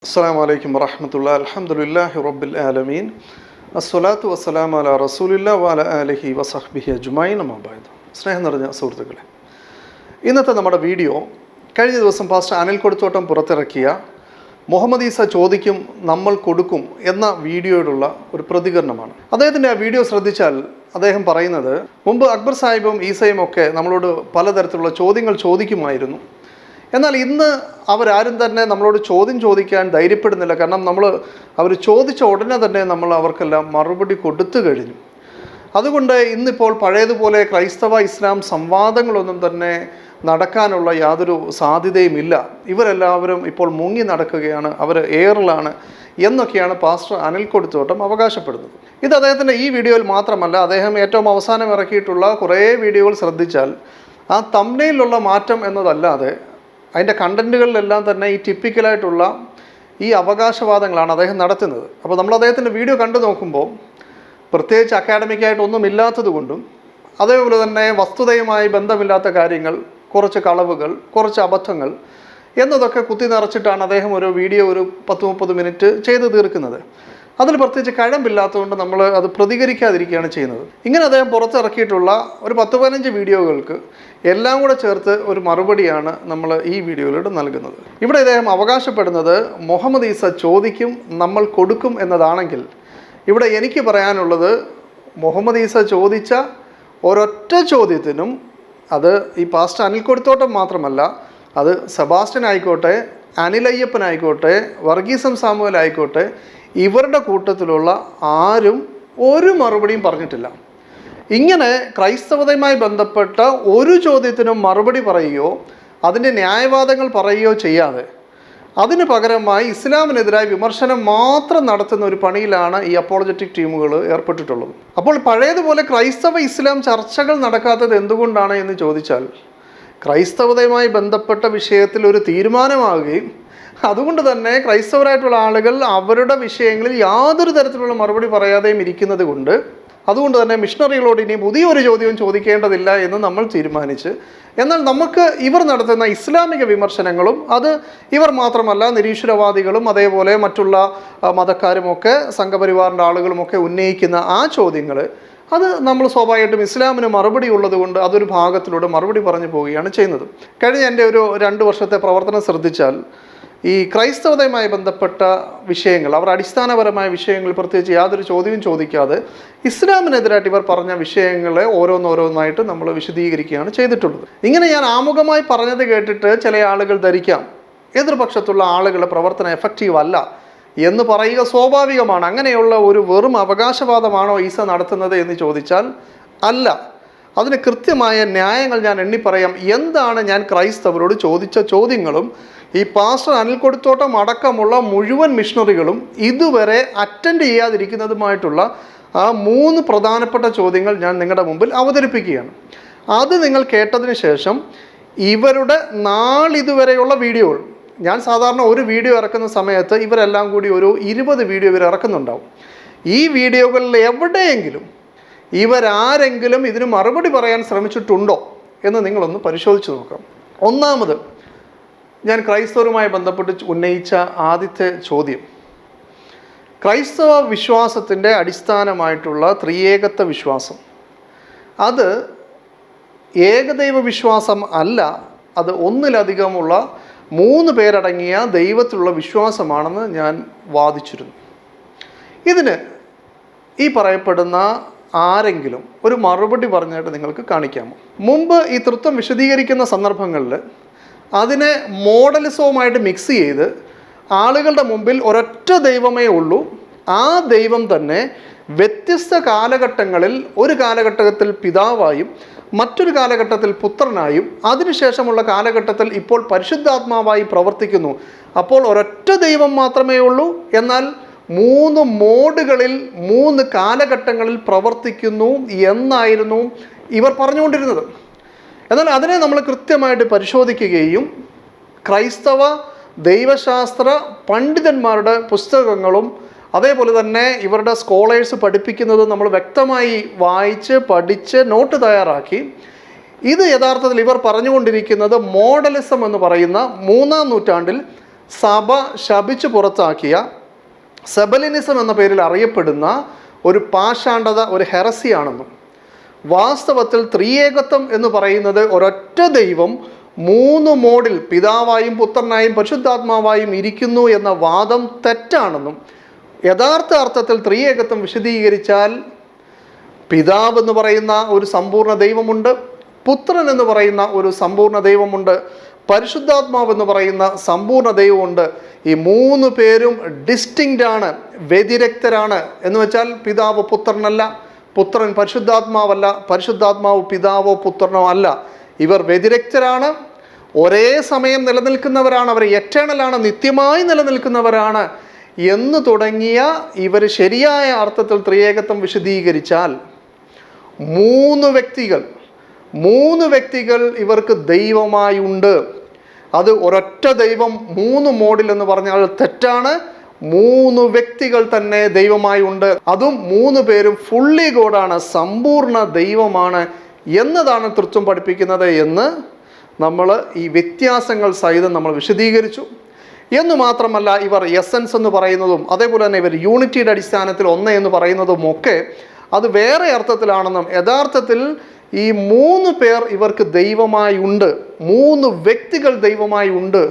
അസ്സലാമു അലൈക്കും വറഹ്മത്തുള്ളാഹി അൽഹംദുലില്ലാഹി റബ്ബിൽ ആലമീൻ അസ്സലാത്തു വസ്സലാമു അലാ റസൂലില്ലാഹി വഅലാ ആലിഹി വസഹ്ബിഹി അജ്മഈൻ അമ്മാ ബഅദ്. സ്നേഹം നിറഞ്ഞ സുഹൃത്തുക്കളെ, ഇന്നത്തെ നമ്മുടെ വീഡിയോ കഴിഞ്ഞ ദിവസം പാസ്റ്റർ അനിൽ കൊടുത്തോട്ടം പുറത്തിറക്കിയ മുഹമ്മദ് ഈസ ചോദിക്കും നമ്മൾ കൊടുക്കും എന്ന വീഡിയോയോടുള്ള ഒരു പ്രതികരണമാണ്. അദ്ദേഹത്തിൻ്റെ ആ വീഡിയോ ശ്രദ്ധിച്ചാൽ അദ്ദേഹം പറയുന്നത്, മുമ്പ് അക്ബർ സാഹിബും ഈസയും ഒക്കെ നമ്മളോട് പലതരത്തിലുള്ള ചോദ്യങ്ങൾ ചോദിക്കുമായിരുന്നു. എന്നാൽ ഇന്ന് അവരാരും തന്നെ നമ്മളോട് ചോദ്യം ചോദിക്കാൻ ധൈര്യപ്പെടുന്നില്ല. കാരണം അവർ ചോദിച്ച ഉടനെ തന്നെ നമ്മൾ അവർക്കെല്ലാം മറുപടി കൊടുത്തു കഴിഞ്ഞു. അതുകൊണ്ട് ഇന്നിപ്പോൾ പഴയതുപോലെ ക്രൈസ്തവ ഇസ്ലാം സംവാദങ്ങളൊന്നും തന്നെ നടക്കാനുള്ള യാതൊരു സാധ്യതയുമില്ല. ഇവരെല്ലാവരും ഇപ്പോൾ മുങ്ങി നടക്കുകയാണ്, അവർ എയറിലാണ് എന്നൊക്കെയാണ് പാസ്റ്റർ അനിൽ കൊടുത്തോട്ടം അവകാശപ്പെടുന്നത്. ഇത് അദ്ദേഹത്തിൻ്റെ ഈ വീഡിയോയിൽ മാത്രമല്ല, അദ്ദേഹം ഏറ്റവും അവസാനം ഇറക്കിയിട്ടുള്ള കുറേ വീഡിയോകൾ ശ്രദ്ധിച്ചാൽ ആ തംബ്നെയിലുള്ള മാറ്റം എന്നതല്ലാതെ അതിൻ്റെ കണ്ടൻറ്റുകളിലെല്ലാം തന്നെ ഈ ടിപ്പിക്കലായിട്ടുള്ള ഈ അവകാശവാദങ്ങളാണ് അദ്ദേഹം നടത്തുന്നത്. അപ്പോൾ നമ്മൾ അദ്ദേഹത്തിൻ്റെ വീഡിയോ കണ്ടു നോക്കുമ്പോൾ പ്രത്യേകിച്ച് അക്കാഡമിക്കായിട്ടൊന്നും ഇല്ലാത്തത് കൊണ്ടും അതേപോലെ തന്നെ വസ്തുതയുമായി ബന്ധമില്ലാത്ത കാര്യങ്ങൾ, കുറച്ച് കളവുകൾ, കുറച്ച് അബദ്ധങ്ങൾ എന്നതൊക്കെ കുത്തി നിറച്ചിട്ടാണ് അദ്ദേഹം ഒരു വീഡിയോ ഒരു 10-30 മിനിറ്റ് ചെയ്ത് തീർക്കുന്നത്. അതിൽ പ്രത്യേകിച്ച് കഴമ്പില്ലാത്തതുകൊണ്ട് നമ്മൾ അത് പ്രതികരിക്കാതിരിക്കുകയാണ് ചെയ്യുന്നത്. ഇങ്ങനെ അദ്ദേഹം പുറത്തിറക്കിയിട്ടുള്ള ഒരു 10-15 വീഡിയോകൾക്ക് എല്ലാം കൂടെ ചേർത്ത് ഒരു മറുപടിയാണ് നമ്മൾ ഈ വീഡിയോയിലൂടെ നൽകുന്നത്. ഇവിടെ അദ്ദേഹം അവകാശപ്പെടുന്നത് മുഹമ്മദ് ഈസ ചോദിക്കും നമ്മൾ കൊടുക്കും എന്നതാണെങ്കിൽ, ഇവിടെ എനിക്ക് പറയാനുള്ളത് മുഹമ്മദ് ഈസ ചോദിച്ച ഒരൊറ്റ ചോദ്യത്തിനും, അത് ഈ പാസ്റ്റർ അനിൽ കൊടുത്തോട്ടം മാത്രമല്ല, അത് സെബാസ്റ്റ്യൻ ആയിക്കോട്ടെ, അനിലയ്യപ്പനായിക്കോട്ടെ, വർഗീസം സാമുവൽ ആയിക്കോട്ടെ, ഇവരുടെ കൂട്ടത്തിലുള്ള ആരും ഒരു മറുപടിയും പറഞ്ഞിട്ടില്ല. ഇങ്ങനെ ക്രൈസ്തവതയുമായി ബന്ധപ്പെട്ട ഒരു ചോദ്യത്തിനും മറുപടി പറയുകയോ അതിൻ്റെ ന്യായവാദങ്ങൾ പറയുകയോ ചെയ്യാതെ അതിന് പകരമായി ഇസ്ലാമിനെതിരായ വിമർശനം മാത്രം നടത്തുന്ന ഒരു പണിയിലാണ് ഈ അപ്പോളജറ്റിക് ടീമുകൾ ഏർപ്പെട്ടിട്ടുള്ളത്. അപ്പോൾ പഴയതുപോലെ ക്രൈസ്തവ ഇസ്ലാം ചർച്ചകൾ നടക്കാത്തത് എന്തുകൊണ്ടാണ് എന്ന് ചോദിച്ചാൽ, ക്രൈസ്തവതയുമായി ബന്ധപ്പെട്ട വിഷയത്തിൽ ഒരു തീരുമാനമാവുകയും അതുകൊണ്ട് തന്നെ ക്രൈസ്തവരായിട്ടുള്ള ആളുകൾ അവരുടെ വിഷയങ്ങളിൽ യാതൊരു തരത്തിലുള്ള മറുപടി പറയാതെയും ഇരിക്കുന്നത് കൊണ്ട്, അതുകൊണ്ട് തന്നെ മിഷണറികളോട് ഇനി പുതിയൊരു ചോദ്യവും ചോദിക്കേണ്ടതില്ല എന്ന് നമ്മൾ തീരുമാനിച്ച്, എന്നാൽ നമുക്ക് ഇവർ നടത്തുന്ന ഇസ്ലാമിക വിമർശനങ്ങളും, അത് ഇവർ മാത്രമല്ല നിരീശ്വരവാദികളും അതേപോലെ മറ്റുള്ള മതക്കാരുമൊക്കെ സംഘപരിവാറിൻ്റെ ആളുകളുമൊക്കെ ഉന്നയിക്കുന്ന ആ ചോദ്യങ്ങൾ, അത് നമ്മൾ സ്വാഭാവികമായിട്ടും ഇസ്ലാമിന് മറുപടി ഉള്ളത് കൊണ്ട് അതൊരു ഭാഗത്തിലൂടെ മറുപടി പറഞ്ഞു പോവുകയാണ് ചെയ്യുന്നത്. കഴിഞ്ഞ എൻ്റെ ഒരു 2 വർഷത്തെ പ്രവർത്തനം ശ്രദ്ധിച്ചാൽ ഈ ക്രൈസ്തവതയുമായി ബന്ധപ്പെട്ട വിഷയങ്ങൾ, അവർ അടിസ്ഥാനപരമായ വിഷയങ്ങൾ പ്രത്യേകിച്ച് യാതൊരു ചോദ്യവും ചോദിക്കാതെ ഇസ്ലാമിനെതിരായിട്ട് ഇവർ പറഞ്ഞ വിഷയങ്ങളെ ഓരോന്നോരോന്നായിട്ട് നമ്മൾ വിശദീകരിക്കുകയാണ് ചെയ്തിട്ടുള്ളത്. ഇങ്ങനെ ഞാൻ ആമുഖമായി പറഞ്ഞത് കേട്ടിട്ട് ചില ആളുകൾ ധരിക്കാം എതിർപക്ഷത്തുള്ള ആളുകളുടെ പ്രവർത്തനം എഫക്റ്റീവ് അല്ല എന്ന് പറയുക സ്വാഭാവികമാണ്. അങ്ങനെയുള്ള ഒരു വെറും അവകാശവാദമാണോ ഈസ നടത്തുന്നത് എന്ന് ചോദിച്ചാൽ അല്ല. അതിന് കൃത്യമായ ന്യായങ്ങൾ ഞാൻ എണ്ണിപ്പറയാം. എന്താണ് ഞാൻ ക്രൈസ്തവരോട് ചോദിച്ച ചോദ്യങ്ങളും ഈ പാസ്റ്റർ അനിൽ കൊടുത്തോട്ടം അടക്കമുള്ള മുഴുവൻ മിഷണറികളും ഇതുവരെ അറ്റൻഡ് ചെയ്യാതിരിക്കുന്നതുമായിട്ടുള്ള ആ 3 പ്രധാനപ്പെട്ട ചോദ്യങ്ങൾ ഞാൻ നിങ്ങളുടെ മുമ്പിൽ അവതരിപ്പിക്കുകയാണ്. അത് നിങ്ങൾ കേട്ടതിന് ശേഷം ഇവരുടെ നാളിതുവരെയുള്ള വീഡിയോകൾ, ഞാൻ സാധാരണ ഒരു വീഡിയോ ഇറക്കുന്ന സമയത്ത് ഇവരെല്ലാം കൂടി ഒരു 20 വീഡിയോ ഇവർ ഇറക്കുന്നുണ്ടാവും. ഈ വീഡിയോകളിൽ എവിടെയെങ്കിലും ഇവരാരെങ്കിലും ഇതിന് മറുപടി പറയാൻ ശ്രമിച്ചിട്ടുണ്ടോ എന്ന് നിങ്ങളൊന്ന് പരിശോധിച്ച് നോക്കാം. ഒന്നാമത്, ഞാൻ ക്രൈസ്തവരുമായി ബന്ധപ്പെട്ട് ഉന്നയിച്ച ആദ്യത്തെ ചോദ്യം, ക്രൈസ്തവ വിശ്വാസത്തിൻ്റെ അടിസ്ഥാനമായിട്ടുള്ള ത്രിയേകത്വ വിശ്വാസം, അത് ഏകദൈവ വിശ്വാസം അല്ല, അത് ഒന്നിലധികമുള്ള 3 പേരടങ്ങിയ ദൈവത്തിലുള്ള വിശ്വാസമാണെന്ന് ഞാൻ വാദിച്ചിരുന്നു. ഇതിന് ഈ പറയപ്പെടുന്ന ആരെങ്കിലും ഒരു മറുപടി പറഞ്ഞായിട്ട് നിങ്ങൾക്ക് കാണിക്കാമോ? മുമ്പ് ഈ തൃത്വം വിശദീകരിക്കുന്ന സന്ദർഭങ്ങളിൽ അതിനെ മോഡലിസവുമായിട്ട് മിക്സ് ചെയ്ത് ആളുകളുടെ മുമ്പിൽ ഒരൊറ്റ ദൈവമേ ഉള്ളൂ, ആ ദൈവം തന്നെ വ്യത്യസ്ത കാലഘട്ടങ്ങളിൽ, ഒരു കാലഘട്ടത്തിൽ പിതാവായും മറ്റൊരു കാലഘട്ടത്തിൽ പുത്രനായും അതിനുശേഷമുള്ള കാലഘട്ടത്തിൽ ഇപ്പോൾ പരിശുദ്ധാത്മാവായി പ്രവർത്തിക്കുന്നു. അപ്പോൾ ഒരൊറ്റ ദൈവം മാത്രമേ ഉള്ളൂ, എന്നാൽ 3 മോഡുകളിൽ 3 കാലഘട്ടങ്ങളിൽ പ്രവർത്തിക്കുന്നു എന്നായിരുന്നു ഇവർ പറഞ്ഞുകൊണ്ടിരുന്നത്. എന്നാൽ അതിനെ നമ്മൾ കൃത്യമായിട്ട് പരിശോധിക്കുകയും ക്രൈസ്തവ ദൈവശാസ്ത്ര പണ്ഡിതന്മാരുടെ പുസ്തകങ്ങളും അതേപോലെ തന്നെ ഇവരുടെ സ്കോളേഴ്സ് പഠിപ്പിക്കുന്നത് നമ്മൾ വ്യക്തമായി വായിച്ച് പഠിച്ച് നോട്ട് തയ്യാറാക്കി, ഇത് യഥാർത്ഥത്തിൽ ഇവർ പറഞ്ഞുകൊണ്ടിരിക്കുന്നത് മോഡലിസം എന്ന് പറയുന്ന 3-ാം നൂറ്റാണ്ടിൽ സഭ ശപിച്ചു പുറത്താക്കിയ സെബലിനിസം എന്ന പേരിൽ അറിയപ്പെടുന്ന ഒരു പാഷാണ്ഡത, ഒരു ഹെറസിയാണെന്നും വാസ്തവത്തിൽ ത്രിയേകത്വം എന്ന് പറയുന്നത് ഒരൊറ്റ ദൈവം 3 മോഡിൽ പിതാവായും പുത്രനായും പരിശുദ്ധാത്മാവായും ഇരിക്കുന്നു എന്ന വാദം തെറ്റാണെന്നും, യഥാർത്ഥ അർത്ഥത്തിൽ ത്രിയേകത്വം വിശദീകരിച്ചാൽ പിതാവ് എന്ന് പറയുന്ന ഒരു സമ്പൂർണ്ണ ദൈവമുണ്ട്, പുത്രൻ എന്ന് പറയുന്ന ഒരു സമ്പൂർണ്ണ ദൈവമുണ്ട്, പരിശുദ്ധാത്മാവ് എന്ന് പറയുന്ന സമ്പൂർണ്ണ ദൈവമുണ്ട്. ഈ 3 പേരും ഡിസ്റ്റിങ്ക്റ്റ് ആണ്, വ്യതിരക്തരാണ്. എന്ന് വെച്ചാൽ പിതാവ് പുത്രനല്ല, പുത്രൻ പരിശുദ്ധാത്മാവല്ല, പരിശുദ്ധാത്മാവ് പിതാവോ പുത്രനോ അല്ല. ഇവർ വ്യതിരക്തരാണ്, ഒരേ സമയം നിലനിൽക്കുന്നവരാണ്, അവർ എറ്റേണലാണ്, നിത്യമായി നിലനിൽക്കുന്നവരാണ് എന്ന് തുടങ്ങിയ ഇവർ ശരിയായ അർത്ഥത്തിൽ ത്രിയേകത്വം വിശദീകരിച്ചാൽ 3 വ്യക്തികൾ ഇവർക്ക് ദൈവമായി ഉണ്ട്. അത് ഒരൊറ്റ ദൈവം 3 മോഡിൽ എന്ന് പറഞ്ഞാൽ തെറ്റാണ്. 3 വ്യക്തികൾ തന്നെ ദൈവമായി ഉണ്ട്. അതും 3 പേരും ഫുള്ളി ഗോഡാണ്, സമ്പൂർണ്ണ ദൈവമാണ് എന്നതാണ് തൃത്വം പഠിപ്പിക്കുന്നത് എന്ന് നമ്മൾ ഈ വ്യത്യാസങ്ങൾ സഹിതം നമ്മൾ വിശദീകരിച്ചു. എന്ന് മാത്രമല്ല, ഇവർ എസൻസ് എന്ന് പറയുന്നതും അതേപോലെ തന്നെ ഇവർ യൂണിറ്റിയുടെ അടിസ്ഥാനത്തിൽ ഒന്ന് എന്ന് പറയുന്നതും ഒക്കെ അത് വേറെ അർത്ഥത്തിലാണെന്നും, യഥാർത്ഥത്തിൽ ഈ 3 പേർ ഇവർക്ക് ദൈവമായി ഉണ്ട്, 3 വ്യക്തികൾ ദൈവമായി ഉണ്ട്.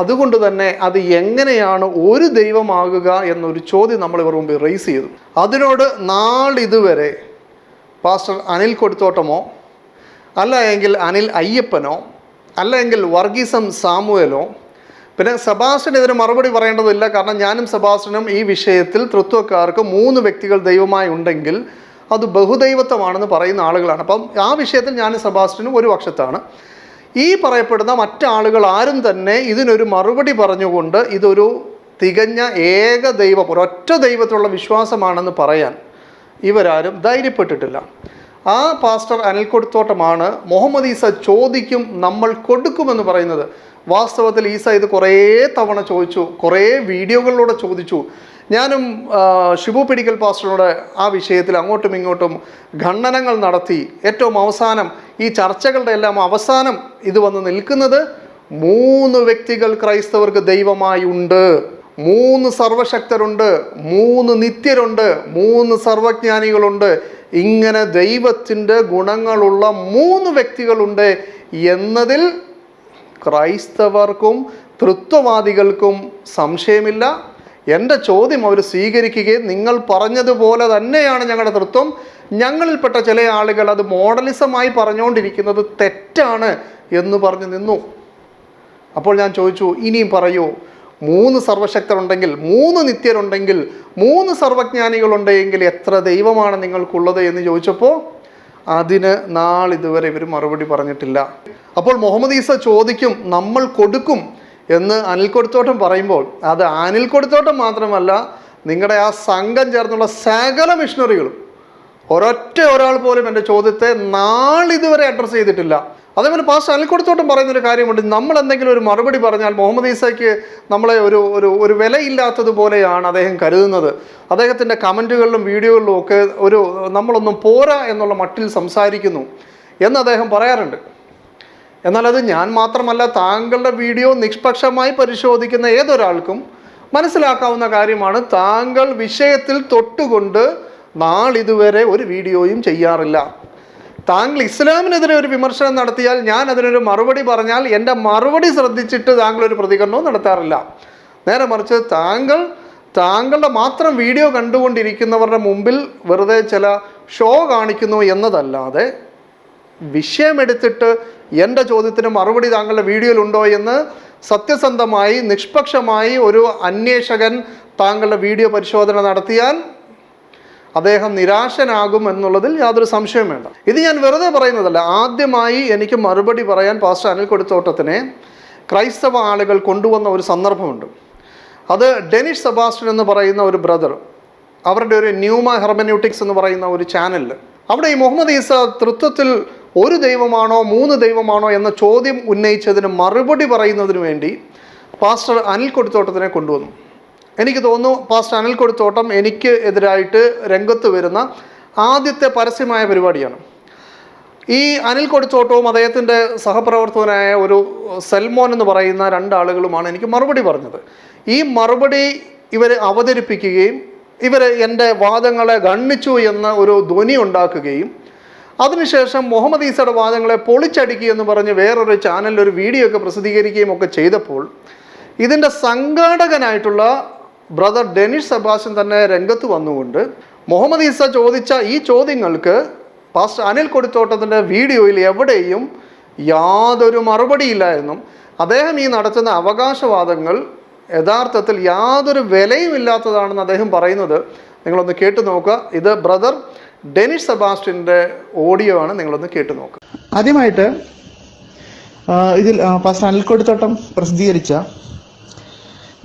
അതുകൊണ്ട് തന്നെ അത് എങ്ങനെയാണ് ഒരു ദൈവമാകുക എന്നൊരു ചോദ്യം നമ്മൾ ഇവർ മുമ്പ് റേസ് ചെയ്തു. അതിനോട് നാളിതുവരെ പാസ്റ്റർ അനിൽ കൊടുത്തോട്ടമോ അല്ല എങ്കിൽ അനിൽ അയ്യപ്പനോ അല്ല എങ്കിൽ വർഗീസം സാമുവേലോ, പിന്നെ സെബാസ്റ്റ്യൻ ഇതിന് മറുപടി പറയേണ്ടതില്ല. കാരണം ഞാനും സെബാസ്റ്റ്യനും ഈ വിഷയത്തിൽ തൃത്വക്കാർക്ക് 3 വ്യക്തികൾ ദൈവമായി ഉണ്ടെങ്കിൽ അത് ബഹുദൈവത്വമാണെന്ന് പറയുന്ന ആളുകളാണ്. അപ്പം ആ വിഷയത്തിൽ ഞാനും സെബാസ്റ്റ്യനും ഒരു പക്ഷത്താണ്. ഈ പറയപ്പെടുന്ന മറ്റാളുകൾ ആരും തന്നെ ഇതിനൊരു മറുപടി പറഞ്ഞുകൊണ്ട് ഇതൊരു തികഞ്ഞ ഏക ദൈവം, ഒരൊറ്റ ദൈവത്തിലുള്ള വിശ്വാസമാണെന്ന് പറയാൻ ഇവരാരും ധൈര്യപ്പെട്ടിട്ടില്ല. ആ പാസ്റ്റർ അനിൽ കൊടുത്തോട്ടമാണ് മുഹമ്മദ് ഈസ ചോദിക്കും നമ്മൾ കൊടുക്കുമെന്ന് പറയുന്നത്. വാസ്തവത്തിൽ ഈസ ഇത് കുറേ തവണ ചോദിച്ചു, കുറേ വീഡിയോകളിലൂടെ ചോദിച്ചു. ഞാനും ഷിബു പിടിക്കൽ പാസ്റ്ററിനോട് ആ വിഷയത്തിൽ അങ്ങോട്ടും ഇങ്ങോട്ടും ഖണ്ഡനങ്ങൾ നടത്തി. ഏറ്റവും അവസാനം ഈ ചർച്ചകളുടെ എല്ലാം അവസാനം ഇത് വന്ന് നിൽക്കുന്നത് 3 വ്യക്തികൾ ക്രൈസ്തവർക്ക് ദൈവമായി ഉണ്ട്, 3 സർവശക്തരുണ്ട്, 3 നിത്യരുണ്ട്, 3 സർവജ്ഞാനികളുണ്ട്, ഇങ്ങനെ ദൈവത്തിൻ്റെ ഗുണങ്ങളുള്ള 3 വ്യക്തികളുണ്ട് എന്നതിൽ ക്രൈസ്തവർക്കും തൃത്വവാദികൾക്കും സംശയമില്ല. എൻ്റെ ചോദ്യം അവർ സ്വീകരിക്കുകയും നിങ്ങൾ പറഞ്ഞതുപോലെ തന്നെയാണ് ഞങ്ങളുടെ തൃത്വം, ഞങ്ങളിൽപ്പെട്ട ചില ആളുകൾ അത് മോഡലിസമായി പറഞ്ഞുകൊണ്ടിരിക്കുന്നത് തെറ്റാണ് എന്ന് പറഞ്ഞു നിന്നു. അപ്പോൾ ഞാൻ ചോദിച്ചു, ഇനിയും പറയൂ, 3 സർവശക്തരുണ്ടെങ്കിൽ, 3 നിത്യരുണ്ടെങ്കിൽ, 3 സർവജ്ഞാനികളുണ്ടെങ്കിൽ എത്ര ദൈവമാണ് നിങ്ങൾക്കുള്ളത് എന്ന് ചോദിച്ചപ്പോൾ അതിന് നാളിതുവരെ ഇവർ മറുപടി പറഞ്ഞിട്ടില്ല. അപ്പോൾ മുഹമ്മദ് ഈസ ചോദിക്കും നമ്മൾ കൊടുക്കും എന്ന് അനിൽ കൊടുത്തോട്ടം പറയുമ്പോൾ അത് അനിൽ കൊടുത്തോട്ടം മാത്രമല്ല, നിങ്ങളുടെ ആ സംഘം ചേർന്നുള്ള സകല മിഷണറികളും ഒരാൾ പോലും എൻ്റെ ചോദ്യത്തെ നാളിതുവരെ അഡ്രസ്സ് ചെയ്തിട്ടില്ല. അതേപോലെ പാസ്റ്റർ അനിൽ കൊടുത്തോട്ടം പറയുന്നൊരു കാര്യമുണ്ട്, നമ്മൾ എന്തെങ്കിലും ഒരു മറുപടി പറഞ്ഞാൽ മുഹമ്മദ് ഈസയ്ക്ക് നമ്മളെ ഒരു വിലയില്ലാത്തതുപോലെയാണ് അദ്ദേഹം കരുതുന്നത്. അദ്ദേഹത്തിൻ്റെ കമൻറ്റുകളിലും വീഡിയോകളിലും ഒക്കെ നമ്മളൊന്നും പോരാ എന്നുള്ള മട്ടിൽ സംസാരിക്കുന്നു എന്ന് അദ്ദേഹം പറയാറുണ്ട്. എന്നാൽ അത് ഞാൻ മാത്രമല്ല, താങ്കളുടെ വീഡിയോ നിഷ്പക്ഷമായി പരിശോധിക്കുന്ന ഏതൊരാൾക്കും മനസ്സിലാക്കാവുന്ന കാര്യമാണ്. താങ്കൾ വിഷയത്തിൽ തൊട്ടുകൊണ്ട് നാളിതുവരെ ഒരു വീഡിയോയും ചെയ്യാറില്ല. താങ്കൾ ഇസ്ലാമിനെതിരെ ഒരു വിമർശനം നടത്തിയാൽ ഞാൻ അതിനൊരു മറുപടി പറഞ്ഞാൽ എൻ്റെ മറുപടി ശ്രദ്ധിച്ചിട്ട് താങ്കൾ ഒരു പ്രതികരണവും നടത്താറില്ല. നേരെ മറിച്ച് താങ്കളുടെ മാത്രം വീഡിയോ കണ്ടുകൊണ്ടിരിക്കുന്നവരുടെ മുമ്പിൽ വെറുതെ ചില ഷോ കാണിക്കുന്നു എന്നതല്ലാതെ വിഷയമെടുത്തിട്ട് എൻ്റെ ചോദ്യത്തിന് മറുപടി താങ്കളുടെ വീഡിയോയിലുണ്ടോ എന്ന് സത്യസന്ധമായി നിഷ്പക്ഷമായി ഒരു അന്വേഷകൻ താങ്കളുടെ വീഡിയോ പരിശോധന നടത്തിയാൽ അദ്ദേഹം നിരാശനാകും എന്നുള്ളതിൽ യാതൊരു സംശയവും വേണ്ട. ഇത് ഞാൻ വെറുതെ പറയുന്നതല്ല. ആദ്യമായി എനിക്ക് മറുപടി പറയാൻ പാസ്റ്റർ അനിൽ കൊടുത്തോട്ടത്തിനെ ക്രൈസ്തവ ആളുകൾ കൊണ്ടുവന്ന ഒരു സന്ദർഭമുണ്ട്. അത് ഡെനിഷ് സെബാസ്റ്റ്യൻ എന്ന് പറയുന്ന ഒരു ബ്രദർ, അവരുടെ ഒരു ന്യൂമ ഹെർമന്യൂട്ടിക്സ് എന്ന് പറയുന്ന ഒരു ചാനലിൽ, അവിടെ ഈ മുഹമ്മദ് ഈസ തൃത്വത്തിൽ ഒരു ദൈവമാണോ 3 ദൈവമാണോ എന്ന ചോദ്യം ഉന്നയിച്ചതിന് മറുപടി പറയുന്നതിന് വേണ്ടി പാസ്റ്റർ അനിൽ കൊടുത്തോട്ടത്തിനെ കൊണ്ടുവന്നു. എനിക്ക് തോന്നുന്നു പാസ്റ്റർ അനിൽ കൊടുത്തോട്ടം എനിക്ക് എതിരായിട്ട് രംഗത്ത് വരുന്ന ആദ്യത്തെ പരസ്യമായ പരിപാടിയാണ്. ഈ അനിൽ കൊടിത്തോട്ടവും അദ്ദേഹത്തിൻ്റെ സഹപ്രവർത്തകനായ ഒരു സൽമോൻ എന്ന് പറയുന്ന രണ്ടാളുകളുമാണ് എനിക്ക് മറുപടി പറഞ്ഞത്. ഈ മറുപടി ഇവർ അവതരിപ്പിക്കുകയും ഇവർ എൻ്റെ വാദങ്ങളെ ഗണ്ണിച്ചു എന്ന ഒരു ധ്വനി ഉണ്ടാക്കുകയും അതിനുശേഷം മുഹമ്മദ് ഈസയുടെ വാദങ്ങളെ പൊളിച്ചടിക്കുക എന്ന് പറഞ്ഞ് വേറൊരു ചാനലിൽ ഒരു വീഡിയോ ഒക്കെ പ്രസിദ്ധീകരിക്കുകയും ഒക്കെ ചെയ്തപ്പോൾ ഇതിൻ്റെ സംഘാടകനായിട്ടുള്ള ബ്രദർ ഡെനിഷ് സെബാസ്റ്റ്യൻ തന്നെ രംഗത്ത് വന്നുകൊണ്ട് മുഹമ്മദ് ഈസ ചോദിച്ച ഈ ചോദ്യങ്ങൾക്ക് പാസ്റ്റർ അനിൽ കൊടിത്തോട്ടത്തിൻ്റെ വീഡിയോയിൽ എവിടെയും യാതൊരു മറുപടിയില്ല എന്നും അദ്ദേഹം ഈ നടത്തുന്ന അവകാശവാദങ്ങൾ യഥാർത്ഥത്തിൽ യാതൊരു വിലയും ഇല്ലാത്തതാണെന്ന് അദ്ദേഹം പറയുന്നത് നിങ്ങളൊന്ന് കേട്ടു നോക്കുക. ഇത് ബ്രദർ ഡെനിഷ് സെബാസ്റ്റ്യൻ്റെ ഓഡിയോ ആണ്, നിങ്ങളൊന്ന് കേട്ടു നോക്കുക. ആദ്യമായിട്ട് ഇതിൽ പാസ്റ്റർ അനിൽ കൊടിത്തോട്ടം പ്രസിദ്ധീകരിച്ച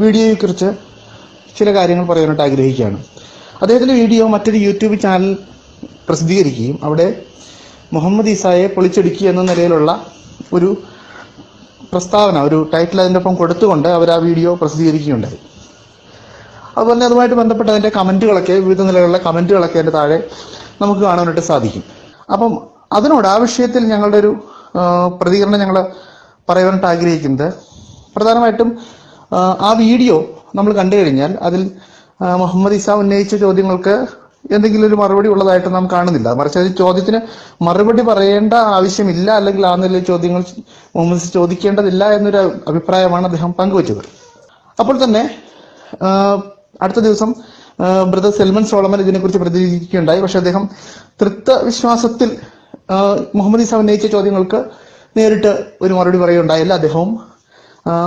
വീഡിയോയെക്കുറിച്ച് ചില കാര്യങ്ങൾ പറയാനായിട്ട് ആഗ്രഹിക്കുകയാണ്. അദ്ദേഹത്തിൻ്റെ വീഡിയോ മറ്റൊരു യൂട്യൂബ് ചാനൽ പ്രസിദ്ധീകരിക്കുകയും അവിടെ മുഹമ്മദ് ഈസായെ പൊളിച്ചടുക്കി എന്ന നിലയിലുള്ള ഒരു പ്രസ്താവന, ഒരു ടൈറ്റിൽ അതിൻ്റെ ഒപ്പം കൊടുത്തുകൊണ്ട് അവർ ആ വീഡിയോ പ്രസിദ്ധീകരിക്കുകയുണ്ടായി. അതുപോലെ അതുമായിട്ട് ബന്ധപ്പെട്ട അതിൻ്റെ കമൻറ്റുകളൊക്കെ, വിവിധ നിലകളിലുള്ള കമൻറ്റുകളൊക്കെ അതിൻ്റെ താഴെ നമുക്ക് കാണാനായിട്ട് സാധിക്കും. അപ്പം അതിനോട് ആ വിഷയത്തിൽ ഞങ്ങളുടെ ഒരു പ്രതികരണം ഞങ്ങൾ പറയാനായിട്ട് ആഗ്രഹിക്കുന്നത്, പ്രധാനമായിട്ടും ആ വീഡിയോ നമ്മൾ കണ്ടു കഴിഞ്ഞാൽ അതിൽ മുഹമ്മദ് ഈസ ഉന്നയിച്ച ചോദ്യങ്ങൾക്ക് എന്തെങ്കിലും ഒരു മറുപടി ഉള്ളതായിട്ട് നാം കാണുന്നില്ല. മറിച്ച് അത് ചോദ്യത്തിന് മറുപടി പറയേണ്ട ആവശ്യമില്ല, അല്ലെങ്കിൽ ആ നിലയിൽ ചോദ്യങ്ങൾ മുഹമ്മദ് ഈസ ചോദിക്കേണ്ടതില്ല എന്നൊരു അഭിപ്രായമാണ് അദ്ദേഹം പങ്കുവച്ചത്. അപ്പോൾ തന്നെ അടുത്ത ദിവസം ബ്രദർ സെൽമൻ സോളമൻ ഇതിനെക്കുറിച്ച് പ്രതികരിക്കുകയുണ്ടായി. പക്ഷെ അദ്ദേഹം തൃത്വ വിശ്വാസത്തിൽ മുഹമ്മദ് ഈസ ഉന്നയിച്ച ചോദ്യങ്ങൾക്ക് നേരിട്ട് ഒരു മറുപടി പറയുകയുണ്ടായില്ല. അദ്ദേഹവും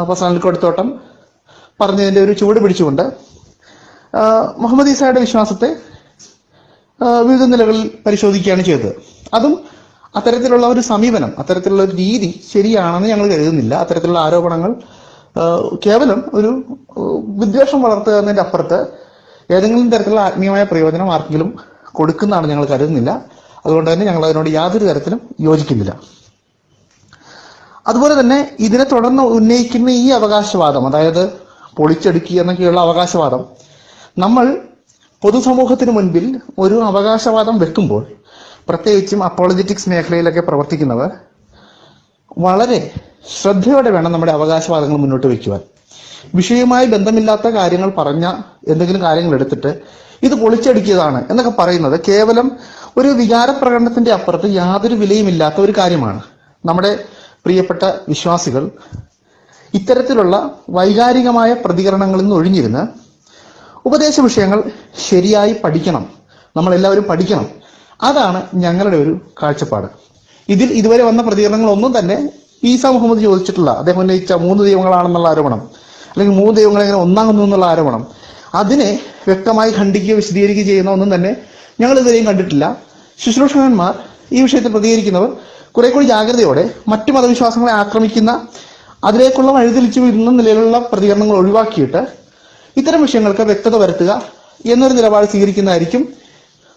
പാസ്റ്റർ അനിൽ കൊടിത്തോട്ടം പറഞ്ഞതിൻ്റെ ഒരു ചുവട് പിടിച്ചുകൊണ്ട് മുഹമ്മദ് ഈസയുടെ വിശ്വാസത്തെ വിവിധ നിലകളിൽ പരിശോധിക്കുകയാണ് ചെയ്തത്. അതും അത്തരത്തിലുള്ള ഒരു സമീപനം, അത്തരത്തിലുള്ള ഒരു രീതി ശരിയാണെന്ന് ഞങ്ങൾ കരുതുന്നില്ല. അത്തരത്തിലുള്ള ആരോപണങ്ങൾ കേവലം ഒരു വിദ്വേഷം വളർത്തുക എന്നതിൻ്റെ അപ്പുറത്ത് ഏതെങ്കിലും തരത്തിലുള്ള ആത്മീയമായ പ്രയോജനം ആർക്കെങ്കിലും കൊടുക്കുന്നതാണ് ഞങ്ങൾ കരുതുന്നില്ല. അതുകൊണ്ട് തന്നെ ഞങ്ങൾ അതിനോട് യാതൊരു തരത്തിലും യോജിക്കുന്നില്ല. അതുപോലെ തന്നെ ഇതിനെ തുടർന്ന് ഉന്നയിക്കുന്ന ഈ അവകാശവാദം, അതായത് പൊളിച്ചടുക്കി എന്നൊക്കെയുള്ള അവകാശവാദം, നമ്മൾ പൊതുസമൂഹത്തിന് മുൻപിൽ ഒരു അവകാശവാദം വെക്കുമ്പോൾ, പ്രത്യേകിച്ചും അപ്പോളജറ്റിക്സ് മേഖലയിലൊക്കെ പ്രവർത്തിക്കുന്നവർ വളരെ ശ്രദ്ധയോടെ വേണം നമ്മുടെ അവകാശവാദങ്ങൾ മുന്നോട്ട് വയ്ക്കുവാൻ. വിഷയവുമായി ബന്ധമില്ലാത്ത കാര്യങ്ങൾ പറഞ്ഞ എന്തെങ്കിലും കാര്യങ്ങൾ എടുത്തിട്ട് ഇത് പൊളിച്ചടുക്കിയതാണ് എന്നൊക്കെ പറയുന്നത് കേവലം ഒരു വികാരപ്രകടനത്തിന്റെ അപ്പുറത്ത് യാതൊരു വിലയുമില്ലാത്ത ഒരു കാര്യമാണ്. നമ്മുടെ പ്രിയപ്പെട്ട വിശ്വാസികൾ ഇത്തരത്തിലുള്ള വൈകാരികമായ പ്രതികരണങ്ങളിൽ നിന്ന് ഒഴിഞ്ഞിരുന്ന് ഉപദേശ വിഷയങ്ങൾ ശരിയായി പഠിക്കണം, നമ്മളെല്ലാവരും പഠിക്കണം. അതാണ് ഞങ്ങളുടെ ഒരു കാഴ്ചപ്പാട്. ഇതിൽ ഇതുവരെ വന്ന പ്രതികരണങ്ങളൊന്നും തന്നെ ഈസ മുഹമ്മദ് ചോദിച്ചിട്ടുള്ള, അദ്ദേഹം ഉന്നയിച്ച 3 ദൈവങ്ങളാണെന്നുള്ള ആരോപണം, അല്ലെങ്കിൽ 3 ദൈവങ്ങൾ എങ്ങനെ ഒന്നാകുന്നു എന്നുള്ള ആരോപണം, അതിനെ വ്യക്തമായി ഖണ്ഡിക്കുകയോ വിശദീകരിക്കുകയോ ചെയ്യുന്ന ഒന്നും തന്നെ ഞങ്ങൾ ഇതുവരെയും കണ്ടിട്ടില്ല. ശുശ്രൂഷകന്മാർ ഈ വിഷയത്തിൽ പ്രതികരിക്കുന്നവർ കുറെ കൂടി ജാഗ്രതയോടെ മറ്റു മതവിശ്വാസങ്ങളെ ആക്രമിക്കുന്ന, അതിലേക്കുള്ള വഴിതെളിച്ചു വരുന്ന നിലയിലുള്ള പ്രതികരണങ്ങൾ ഒഴിവാക്കിയിട്ട് ഇത്തരം വിഷയങ്ങൾക്ക് വ്യക്തത വരുത്തുക എന്നൊരു നിലപാട് സ്വീകരിക്കുന്നതായിരിക്കും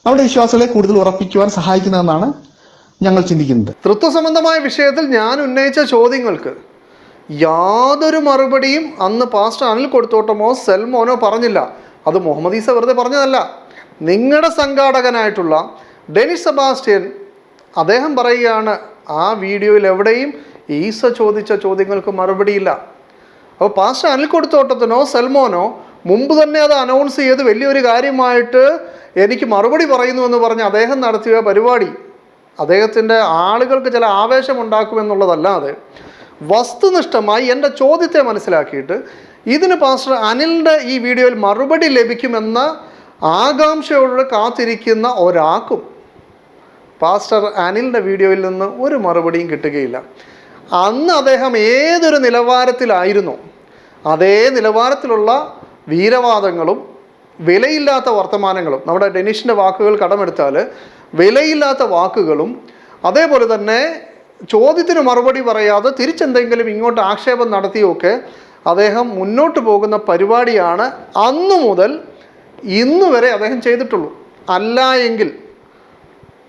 നമ്മുടെ വിശ്വാസങ്ങളെ കൂടുതൽ ഉറപ്പിക്കുവാൻ സഹായിക്കുന്നതെന്നാണ് ഞങ്ങൾ ചിന്തിക്കുന്നത്. തൃത്വ സംബന്ധമായ വിഷയത്തിൽ ഞാൻ ഉന്നയിച്ച ചോദ്യങ്ങൾക്ക് യാതൊരു മറുപടിയും അന്ന് പാസ്റ്റർ അനിൽ കൊടിത്തോട്ടമോ സെൽമോനോ പറഞ്ഞില്ല. അത് മുഹമ്മദ് ഈസ വെറുതെ പറഞ്ഞതല്ല. നിങ്ങളുടെ സംഘാടകനായിട്ടുള്ള ഡെനിഷ് സെബാസ്റ്റ്യൻ അദ്ദേഹം പറയുകയാണ്, ആ വീഡിയോയിൽ എവിടെയും ഈസ ചോദിച്ച ചോദ്യങ്ങൾക്ക് മറുപടിയില്ല. അപ്പോൾ പാസ്റ്റർ അനിൽ കൊടിത്തോട്ടത്തിനോ സെൽമോനോ മുമ്പ് തന്നെ അത് അനൗൺസ് ചെയ്ത് വലിയൊരു കാര്യമായിട്ട് എനിക്ക് മറുപടി പറയുന്നു എന്ന് പറഞ്ഞ് അദ്ദേഹം നടത്തിയ പരിപാടി അദ്ദേഹത്തിൻ്റെ ആളുകൾക്ക് ചില ആവേശമുണ്ടാക്കുമെന്നുള്ളതല്ലാതെ വസ്തുനിഷ്ഠമായി എൻ്റെ ചോദ്യത്തെ മനസ്സിലാക്കിയിട്ട് ഇതിന് പാസ്റ്റർ അനിലിൻ്റെ ഈ വീഡിയോയിൽ മറുപടി ലഭിക്കുമെന്ന ആകാംക്ഷയോടെ കാത്തിരിക്കുന്ന ഒരാൾക്കും പാസ്റ്റർ അനിലിൻ്റെ വീഡിയോയിൽ നിന്ന് ഒരു മറുപടിയും കിട്ടുകയില്ല. അന്ന് അദ്ദേഹം ഏതൊരു നിലവാരത്തിലായിരുന്നു, അതേ നിലവാരത്തിലുള്ള വീരവാദങ്ങളും വിലയില്ലാത്ത വർത്തമാനങ്ങളും, നമ്മുടെ ഡെനിഷിൻ്റെ വാക്കുകൾ കടമെടുത്താൽ വിലയില്ലാത്ത വാക്കുകളും, അതേപോലെ തന്നെ ചോദ്യത്തിന് മറുപടി പറയാതെ തിരിച്ചെന്തെങ്കിലും ഇങ്ങോട്ട് ആക്ഷേപം നടത്തിയൊക്കെ അദ്ദേഹം മുന്നോട്ട് പോകുന്ന പരിപാടിയാണ് അന്നു മുതൽ ഇന്ന് വരെ അദ്ദേഹം ചെയ്തിട്ടുള്ളൂ. അല്ല എങ്കിൽ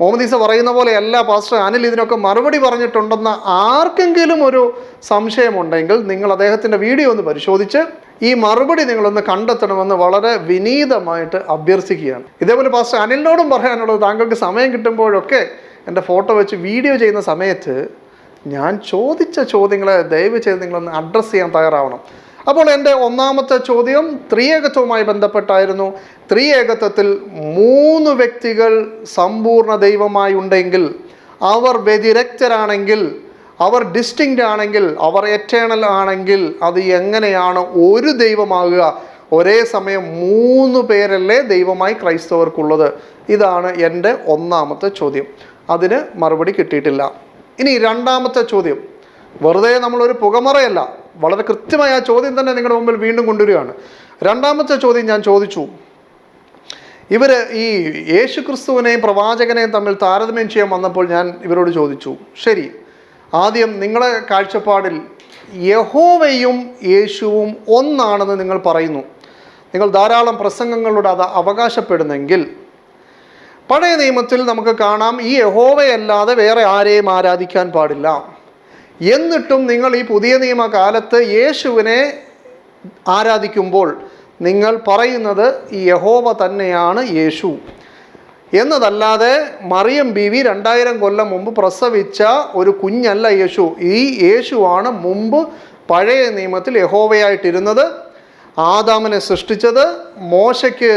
മുഹമ്മദ് ഈസ പറയുന്ന പോലെയല്ല പാസ്റ്റർ അനിൽ ഇതിനൊക്കെ മറുപടി പറഞ്ഞിട്ടുണ്ടെന്ന ആർക്കെങ്കിലും ഒരു സംശയമുണ്ടെങ്കിൽ നിങ്ങൾ അദ്ദേഹത്തിൻ്റെ വീഡിയോ ഒന്ന് പരിശോധിച്ച് ഈ മറുപടി നിങ്ങളൊന്ന് കണ്ടെത്തണമെന്ന് വളരെ വിനീതമായിട്ട് അഭ്യർത്ഥിക്കുകയാണ്. ഇതേപോലെ പാസ്റ്റർ അനിലിനോടും പറയാനുള്ളത്, താങ്കൾക്ക് സമയം കിട്ടുമ്പോഴൊക്കെ എൻ്റെ ഫോട്ടോ വെച്ച് വീഡിയോ ചെയ്യുന്ന സമയത്ത് ഞാൻ ചോദിച്ച ചോദ്യങ്ങളെ ദയവ് ചെയ്ത് നിങ്ങളൊന്ന് അഡ്രസ്സ് ചെയ്യാൻ തയ്യാറാവണം. അപ്പോൾ എൻ്റെ ഒന്നാമത്തെ ചോദ്യം ത്രിയേകത്വവുമായി ബന്ധപ്പെട്ടായിരുന്നു. ത്രിയേകത്വത്തിൽ 3 വ്യക്തികൾ സമ്പൂർണ്ണ ദൈവമായി ഉണ്ടെങ്കിൽ, അവർ വ്യതിരക്തരാണെങ്കിൽ, അവർ ഡിസ്റ്റിങ്ക്റ്റ് ആണെങ്കിൽ, അവർ എറ്റേണൽ ആണെങ്കിൽ, അത് എങ്ങനെയാണ് ഒരു ദൈവമാകുക? ഒരേ സമയം 3 പേരല്ലേ ദൈവമായി ക്രൈസ്തവർക്കുള്ളത്? ഇതാണ് എൻ്റെ ഒന്നാമത്തെ ചോദ്യം. അതിന് മറുപടി കിട്ടിയിട്ടില്ല. ഇനി രണ്ടാമത്തെ ചോദ്യം, വെറുതെ നമ്മളൊരു പുകമറയല്ല, വളരെ കൃത്യമായ ആ ചോദ്യം തന്നെ നിങ്ങളുടെ മുമ്പിൽ വീണ്ടും കൊണ്ടുവരികയാണ്. രണ്ടാമത്തെ ചോദ്യം ഞാൻ ചോദിച്ചു, ഇവർ ഈ യേശു ക്രിസ്തുവിനെയും പ്രവാചകനെയും തമ്മിൽ താരതമ്യം ചെയ്യാൻ വന്നപ്പോൾ ഞാൻ ഇവരോട് ചോദിച്ചു, ശരി, ആദ്യം നിങ്ങളുടെ കാഴ്ചപ്പാടിൽ യഹോവയും യേശുവും ഒന്നാണെന്ന് നിങ്ങൾ പറയുന്നു, നിങ്ങൾ ധാരാളം പ്രസംഗങ്ങളിലൂടെ അത് അവകാശപ്പെടുന്നെങ്കിൽ, പഴയ നിയമത്തിൽ നമുക്ക് കാണാം ഈ യഹോവയല്ലാതെ വേറെ ആരെയും ആരാധിക്കാൻ പാടില്ല. എന്നിട്ടും നിങ്ങൾ ഈ പുതിയ നിയമകാലത്ത് യേശുവിനെ ആരാധിക്കുമ്പോൾ നിങ്ങൾ പറയുന്നത് ഈ യഹോവ തന്നെയാണ് യേശു എന്നതല്ലാതെ മറിയം ബീവി 2000 കൊല്ലം മുമ്പ് പ്രസവിച്ച ഒരു കുഞ്ഞല്ല യേശു. ഈ യേശുവാണ് മുമ്പ് പഴയ നിയമത്തിൽ യഹോവയായിട്ടിരുന്നത്, ആദാമിനെ സൃഷ്ടിച്ചത്, മോശയ്ക്ക്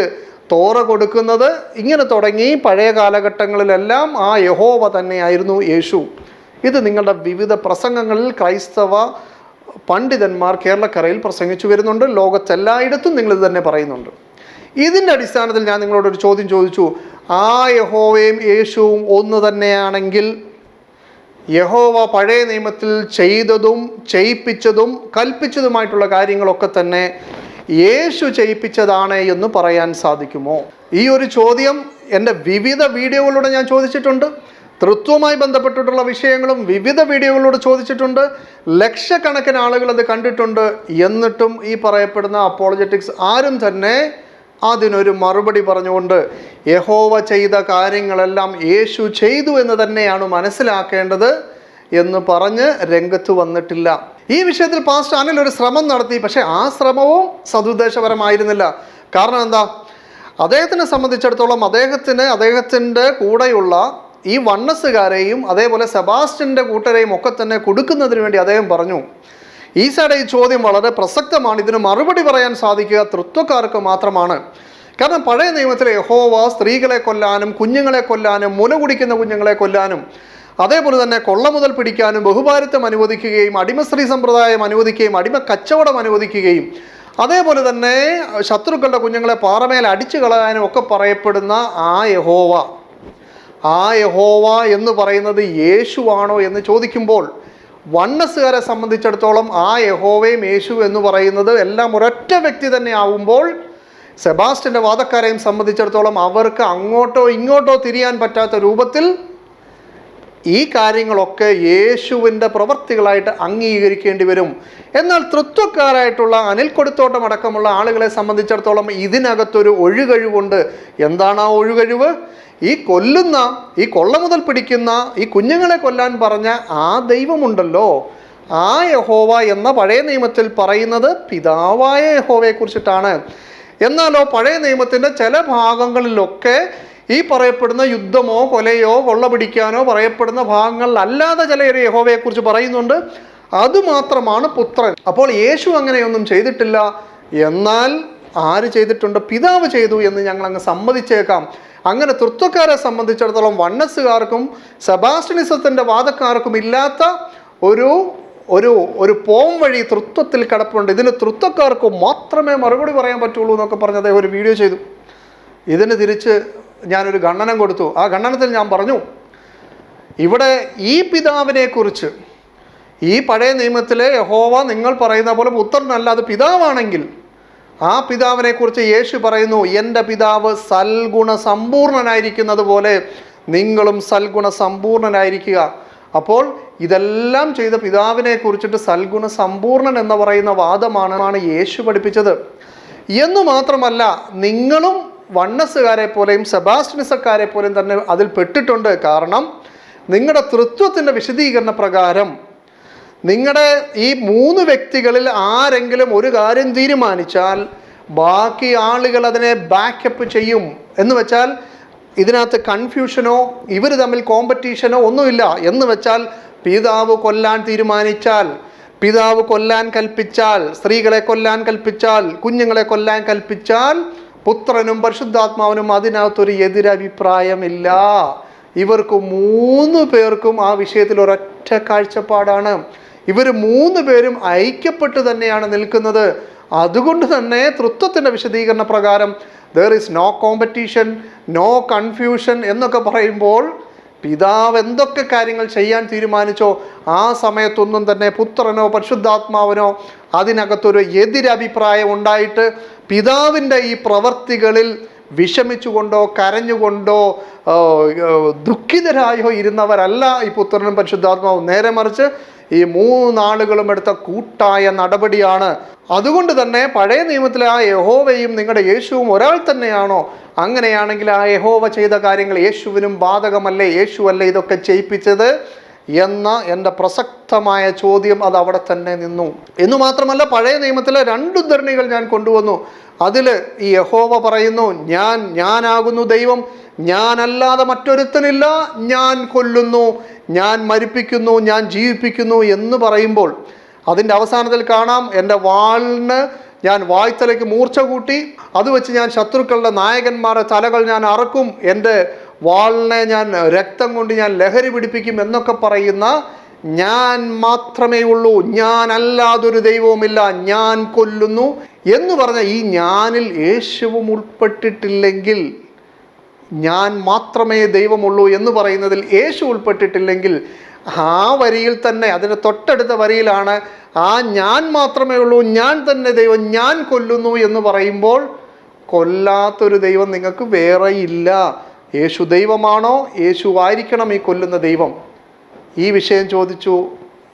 തോറ കൊടുക്കുന്നത്, ഇങ്ങനെ തുടങ്ങി പഴയ കാലഘട്ടങ്ങളിലെല്ലാം ആ യഹോവ തന്നെയായിരുന്നു യേശു. ഇത് നിങ്ങളുടെ വിവിധ പ്രസംഗങ്ങളിൽ ക്രൈസ്തവ പണ്ഡിതന്മാർ കേരളക്കരയിൽ പ്രസംഗിച്ചു വരുന്നുണ്ട്. ലോകത്തെല്ലായിടത്തും നിങ്ങളിത് തന്നെ പറയുന്നുണ്ട്. ഇതിൻ്റെ അടിസ്ഥാനത്തിൽ ഞാൻ നിങ്ങളോടൊരു ചോദ്യം ചോദിച്ചു, ആ യഹോവയും യേശുവും ഒന്ന് തന്നെയാണെങ്കിൽ യഹോവ പഴയ നിയമത്തിൽ ചെയ്തതും ചെയ്യിപ്പിച്ചതും കൽപ്പിച്ചതുമായിട്ടുള്ള കാര്യങ്ങളൊക്കെ തന്നെ യേശു ചെയ്യിപ്പിച്ചതാണ് എന്ന് പറയാൻ സാധിക്കുമോ? ഈ ഒരു ചോദ്യം എൻ്റെ വിവിധ വീഡിയോകളിലൂടെ ഞാൻ ചോദിച്ചിട്ടുണ്ട്. തൃത്വവുമായി ബന്ധപ്പെട്ടിട്ടുള്ള വിഷയങ്ങളും വിവിധ വീഡിയോകളിലൂടെ ചോദിച്ചിട്ടുണ്ട്. ലക്ഷക്കണക്കിന് ആളുകൾ അത് കണ്ടിട്ടുണ്ട്. എന്നിട്ടും ഈ പറയപ്പെടുന്ന അപ്പോളജറ്റിക്സ് ആരും തന്നെ അതിനൊരു മറുപടി പറഞ്ഞുകൊണ്ട് യഹോവ ചെയ്ത കാര്യങ്ങളെല്ലാം യേശു ചെയ്തു എന്ന് തന്നെയാണ് മനസ്സിലാക്കേണ്ടത് എന്ന് പറഞ്ഞ് രംഗത്ത് വന്നിട്ടില്ല. ഈ വിഷയത്തിൽ പാസ്റ്റർ അനിൽ ഒരു ശ്രമം നടത്തി. പക്ഷേ ആ ശ്രമവും സതുദ്ദേശപരമായിരുന്നില്ല. കാരണം എന്താ? അദ്ദേഹത്തിനെ സംബന്ധിച്ചിടത്തോളം അദ്ദേഹത്തിൻ്റെ കൂടെയുള്ള ഈ വണ്ണസുകാരെയും അതേപോലെ സെബാസ്റ്റ്യൻ്റെ കൂട്ടരെയും ഒക്കെ തന്നെ കൊടുക്കുന്നതിന് വേണ്ടി അദ്ദേഹം പറഞ്ഞു, ഈസയുടെ ഈ ചോദ്യം വളരെ പ്രസക്തമാണ്, ഇതിന് മറുപടി പറയാൻ സാധിക്കുക തൃത്വക്കാർക്ക് മാത്രമാണ്. കാരണം പഴയ നിയമത്തിലെ യഹോവ സ്ത്രീകളെ കൊല്ലാനും കുഞ്ഞുങ്ങളെ കൊല്ലാനും മുല കുടിക്കുന്ന കുഞ്ഞുങ്ങളെ കൊല്ലാനും അതേപോലെ തന്നെ കൊള്ള മുതൽ പിടിക്കാനും ബഹുഭാരിത്വം അനുവദിക്കുകയും അടിമസ്ത്രീ സമ്പ്രദായം അനുവദിക്കുകയും അടിമ കച്ചവടം അനുവദിക്കുകയും അതേപോലെ തന്നെ ശത്രുക്കളുടെ കുഞ്ഞുങ്ങളെ പാറമേൽ അടിച്ചു കളയാനും ഒക്കെ പറയപ്പെടുന്ന ആ യഹോവ എന്ന് പറയുന്നത് യേശുവാണോ എന്ന് ചോദിക്കുമ്പോൾ വണ്ണസുകാരെ സംബന്ധിച്ചിടത്തോളം ആ യഹോവയും യേശു എന്ന് പറയുന്നത് എല്ലാം ഒരൊറ്റ വ്യക്തി തന്നെ ആവുമ്പോൾ സെബാസ്റ്റ്യൻ്റെ വാദക്കാരെയും സംബന്ധിച്ചിടത്തോളം അവർക്ക് അങ്ങോട്ടോ ഇങ്ങോട്ടോ തിരിയാൻ പറ്റാത്ത രൂപത്തിൽ ഈ കാര്യങ്ങളൊക്കെ യേശുവിൻ്റെ പ്രവൃത്തികളായിട്ട് അംഗീകരിക്കേണ്ടി വരും. എന്നാൽ തൃത്വക്കാരായിട്ടുള്ള അനിൽ കൊടുത്തോട്ടം അടക്കമുള്ള ആളുകളെ സംബന്ധിച്ചിടത്തോളം ഇതിനകത്തൊരു ഒഴുകഴിവുണ്ട്. എന്താണ് ആ ഒഴുകഴിവ്? ഈ കൊള്ള മുതൽ പിടിക്കുന്ന ഈ കുഞ്ഞുങ്ങളെ കൊല്ലാൻ പറഞ്ഞ ആ ദൈവമുണ്ടല്ലോ, ആ യഹോവ എന്ന പഴയ നിയമത്തിൽ പറയുന്നത് പിതാവായ യഹോവയെക്കുറിച്ചിട്ടാണ്. എന്നാലോ പഴയ നിയമത്തിൻ്റെ ചില ഭാഗങ്ങളിലൊക്കെ ഈ പറയപ്പെടുന്ന യുദ്ധമോ കൊലയോ കൊള്ള പിടിക്കാനോ പറയപ്പെടുന്ന ഭാഗങ്ങളിലല്ലാതെ ചില യഹോവയെക്കുറിച്ച് പറയുന്നുണ്ട്. അതുമാത്രമാണ് പുത്രൻ. അപ്പോൾ യേശു അങ്ങനെയൊന്നും ചെയ്തിട്ടില്ല. എന്നാൽ ആര് ചെയ്തിട്ടുണ്ട്? പിതാവ് ചെയ്തു എന്ന് ഞങ്ങൾ അങ്ങ് സമ്മതിച്ചേക്കാം. അങ്ങനെ തൃത്വക്കാരെ സംബന്ധിച്ചിടത്തോളം വണ്ണസുകാർക്കും സെബാസ്റ്റ്യനിസത്തിൻ്റെ വാദക്കാർക്കും ഇല്ലാത്ത ഒരു പോം വഴി തൃത്വത്തിൽ കിടപ്പുണ്ട്. ഇതിന് തൃത്വക്കാർക്ക് മാത്രമേ മറുപടി പറയാൻ പറ്റുള്ളൂ എന്നൊക്കെ പറഞ്ഞ് അദ്ദേഹം ഒരു വീഡിയോ ചെയ്തു. ഇതിന് തിരിച്ച് ഞാനൊരു ഖണ്ഡനം കൊടുത്തു. ആ ഖണ്ഡനത്തിൽ ഞാൻ പറഞ്ഞു, ഇവിടെ ഈ പിതാവിനെക്കുറിച്ച് ഈ പഴയ നിയമത്തിലെ യഹോവ നിങ്ങൾ പറയുന്ന പോലെ പുത്രനല്ല, അത് പിതാവാണെങ്കിൽ ആ പിതാവിനെക്കുറിച്ച് യേശു പറയുന്നു, എൻ്റെ പിതാവ് സൽഗുണ സമ്പൂർണനായിരിക്കുന്നത് പോലെ നിങ്ങളും സൽഗുണ സമ്പൂർണനായിരിക്കുക. അപ്പോൾ ഇതെല്ലാം ചെയ്ത പിതാവിനെ കുറിച്ചിട്ട് സൽഗുണ സമ്പൂർണൻ എന്ന് പറയുന്ന വാദമാണ് യേശു പഠിപ്പിച്ചത്. എന്നു മാത്രമല്ല, നിങ്ങളും വണ്ണസുകാരെ പോലെയും സെബാസ്റ്റ്യനിസക്കാരെ പോലെയും തന്നെ അതിൽ പെട്ടിട്ടുണ്ട്. കാരണം നിങ്ങളുടെ തൃത്വത്തിൻ്റെ വിശദീകരണ പ്രകാരം നിങ്ങളുടെ ഈ 3 വ്യക്തികളിൽ ആരെങ്കിലും ഒരു കാര്യം തീരുമാനിച്ചാൽ ബാക്കി ആളുകൾ അതിനെ ബാക്കപ്പ് ചെയ്യും. എന്ന് വെച്ചാൽ ഇതിനകത്ത് കൺഫ്യൂഷനോ ഇവർ തമ്മിൽ കോമ്പറ്റീഷനോ ഒന്നുമില്ല. എന്ന് വെച്ചാൽ പിതാവ് കൊല്ലാൻ തീരുമാനിച്ചാൽ, പിതാവ് കൊല്ലാൻ കൽപ്പിച്ചാൽ, സ്ത്രീകളെ കൊല്ലാൻ കൽപ്പിച്ചാൽ, കുഞ്ഞുങ്ങളെ കൊല്ലാൻ കൽപ്പിച്ചാൽ പുത്രനും പരിശുദ്ധാത്മാവിനും അതിനകത്തൊരു എതിരഭിപ്രായമില്ല. ഇവർക്ക് 3 പേർക്കും ആ വിഷയത്തിൽ ഒരൊറ്റ കാഴ്ചപ്പാടാണ്. ഇവർ 3 പേരും ഐക്യപ്പെട്ട് തന്നെയാണ് നിൽക്കുന്നത്. അതുകൊണ്ട് തന്നെ തൃത്വത്തിൻ്റെ വിശദീകരണ പ്രകാരം there is no competition, no confusion എന്നൊക്കെ പറയുമ്പോൾ പിതാവ് എന്തൊക്കെ കാര്യങ്ങൾ ചെയ്യാൻ തീരുമാനിച്ചോ ആ സമയത്തൊന്നും തന്നെ പുത്രനോ പരിശുദ്ധാത്മാവിനോ അതിനകത്തൊരു എതിരഭിപ്രായം ഉണ്ടായിട്ട് പിതാവിൻ്റെ ഈ പ്രവർത്തികളിൽ വിഷമിച്ചുകൊണ്ടോ കരഞ്ഞുകൊണ്ടോ ദുഃഖിതരായോ ഇരുന്നവരല്ല ഈ പുത്രനും പരിശുദ്ധാത്മാവും. നേരെ മറിച്ച് ഈ 3 ആളുകളും എടുത്ത കൂട്ടായ നടപടിയാണ്. അതുകൊണ്ട് തന്നെ പഴയ നിയമത്തിലെ ആ യഹോവയും നിങ്ങളുടെ യേശുവും ഒരാൾ തന്നെയാണോ? അങ്ങനെയാണെങ്കിൽ ആ യഹോവ ചെയ്ത കാര്യങ്ങൾ യേശുവിനും ബാധകമല്ലേ? യേശുവല്ലേ ഇതൊക്കെ ചെയ്യിപ്പിച്ചത് എന്ന എൻ്റെ പ്രസക്തമായ ചോദ്യം അത് അവിടെ തന്നെ നിന്നു. എന്നു മാത്രമല്ല, പഴയ നിയമത്തിലെ 2 ഉദ്ധരണികൾ ഞാൻ കൊണ്ടുവന്നു. അതിൽ ഈ യഹോവ പറയുന്നു, ഞാനാകുന്നു ദൈവം, ഞാനല്ലാതെ മറ്റൊരുത്തനില്ല, ഞാൻ കൊല്ലുന്നു, ഞാൻ മരിപ്പിക്കുന്നു, ഞാൻ ജീവിപ്പിക്കുന്നു എന്ന് പറയുമ്പോൾ അതിൻ്റെ അവസാനത്തിൽ കാണാം, എൻ്റെ വാളിന് ഞാൻ വായ്ത്തലയ്ക്ക് മൂർച്ച കൂട്ടി, അത് വെച്ച് ഞാൻ ശത്രുക്കളുടെ നായകന്മാരുടെ തലകൾ ഞാൻ അറക്കും, എൻ്റെ വാളിനെ ഞാൻ രക്തം കൊണ്ട് ഞാൻ ലഹരി പിടിപ്പിക്കും എന്നൊക്കെ പറയുന്ന ഞാൻ മാത്രമേ ഉള്ളൂ, ഞാനല്ലാതൊരു ദൈവവുമില്ല, ഞാൻ കൊല്ലുന്നു എന്ന് പറഞ്ഞ ഈ ഞാനിൽ യേശുവും ഉൾപ്പെട്ടിട്ടില്ലെങ്കിൽ, ഞാൻ മാത്രമേ ദൈവമുള്ളൂ എന്ന് പറയുന്നതിൽ യേശു ഉൾപ്പെട്ടിട്ടില്ലെങ്കിൽ ആ വരിയിൽ തന്നെ അതിന് തൊട്ടടുത്ത വരിയിലാണ് ആ ഞാൻ മാത്രമേ ഉള്ളൂ, ഞാൻ തന്നെ ദൈവം, ഞാൻ കൊല്ലുന്നു എന്ന് പറയുമ്പോൾ കൊല്ലാത്തൊരു ദൈവം നിങ്ങൾക്ക് വേറെ ഇല്ല. യേശു ദൈവമാണോ? യേശു ആയിരിക്കണം ഈ കൊല്ലുന്ന ദൈവം. ഈ വിഷയം ചോദിച്ചു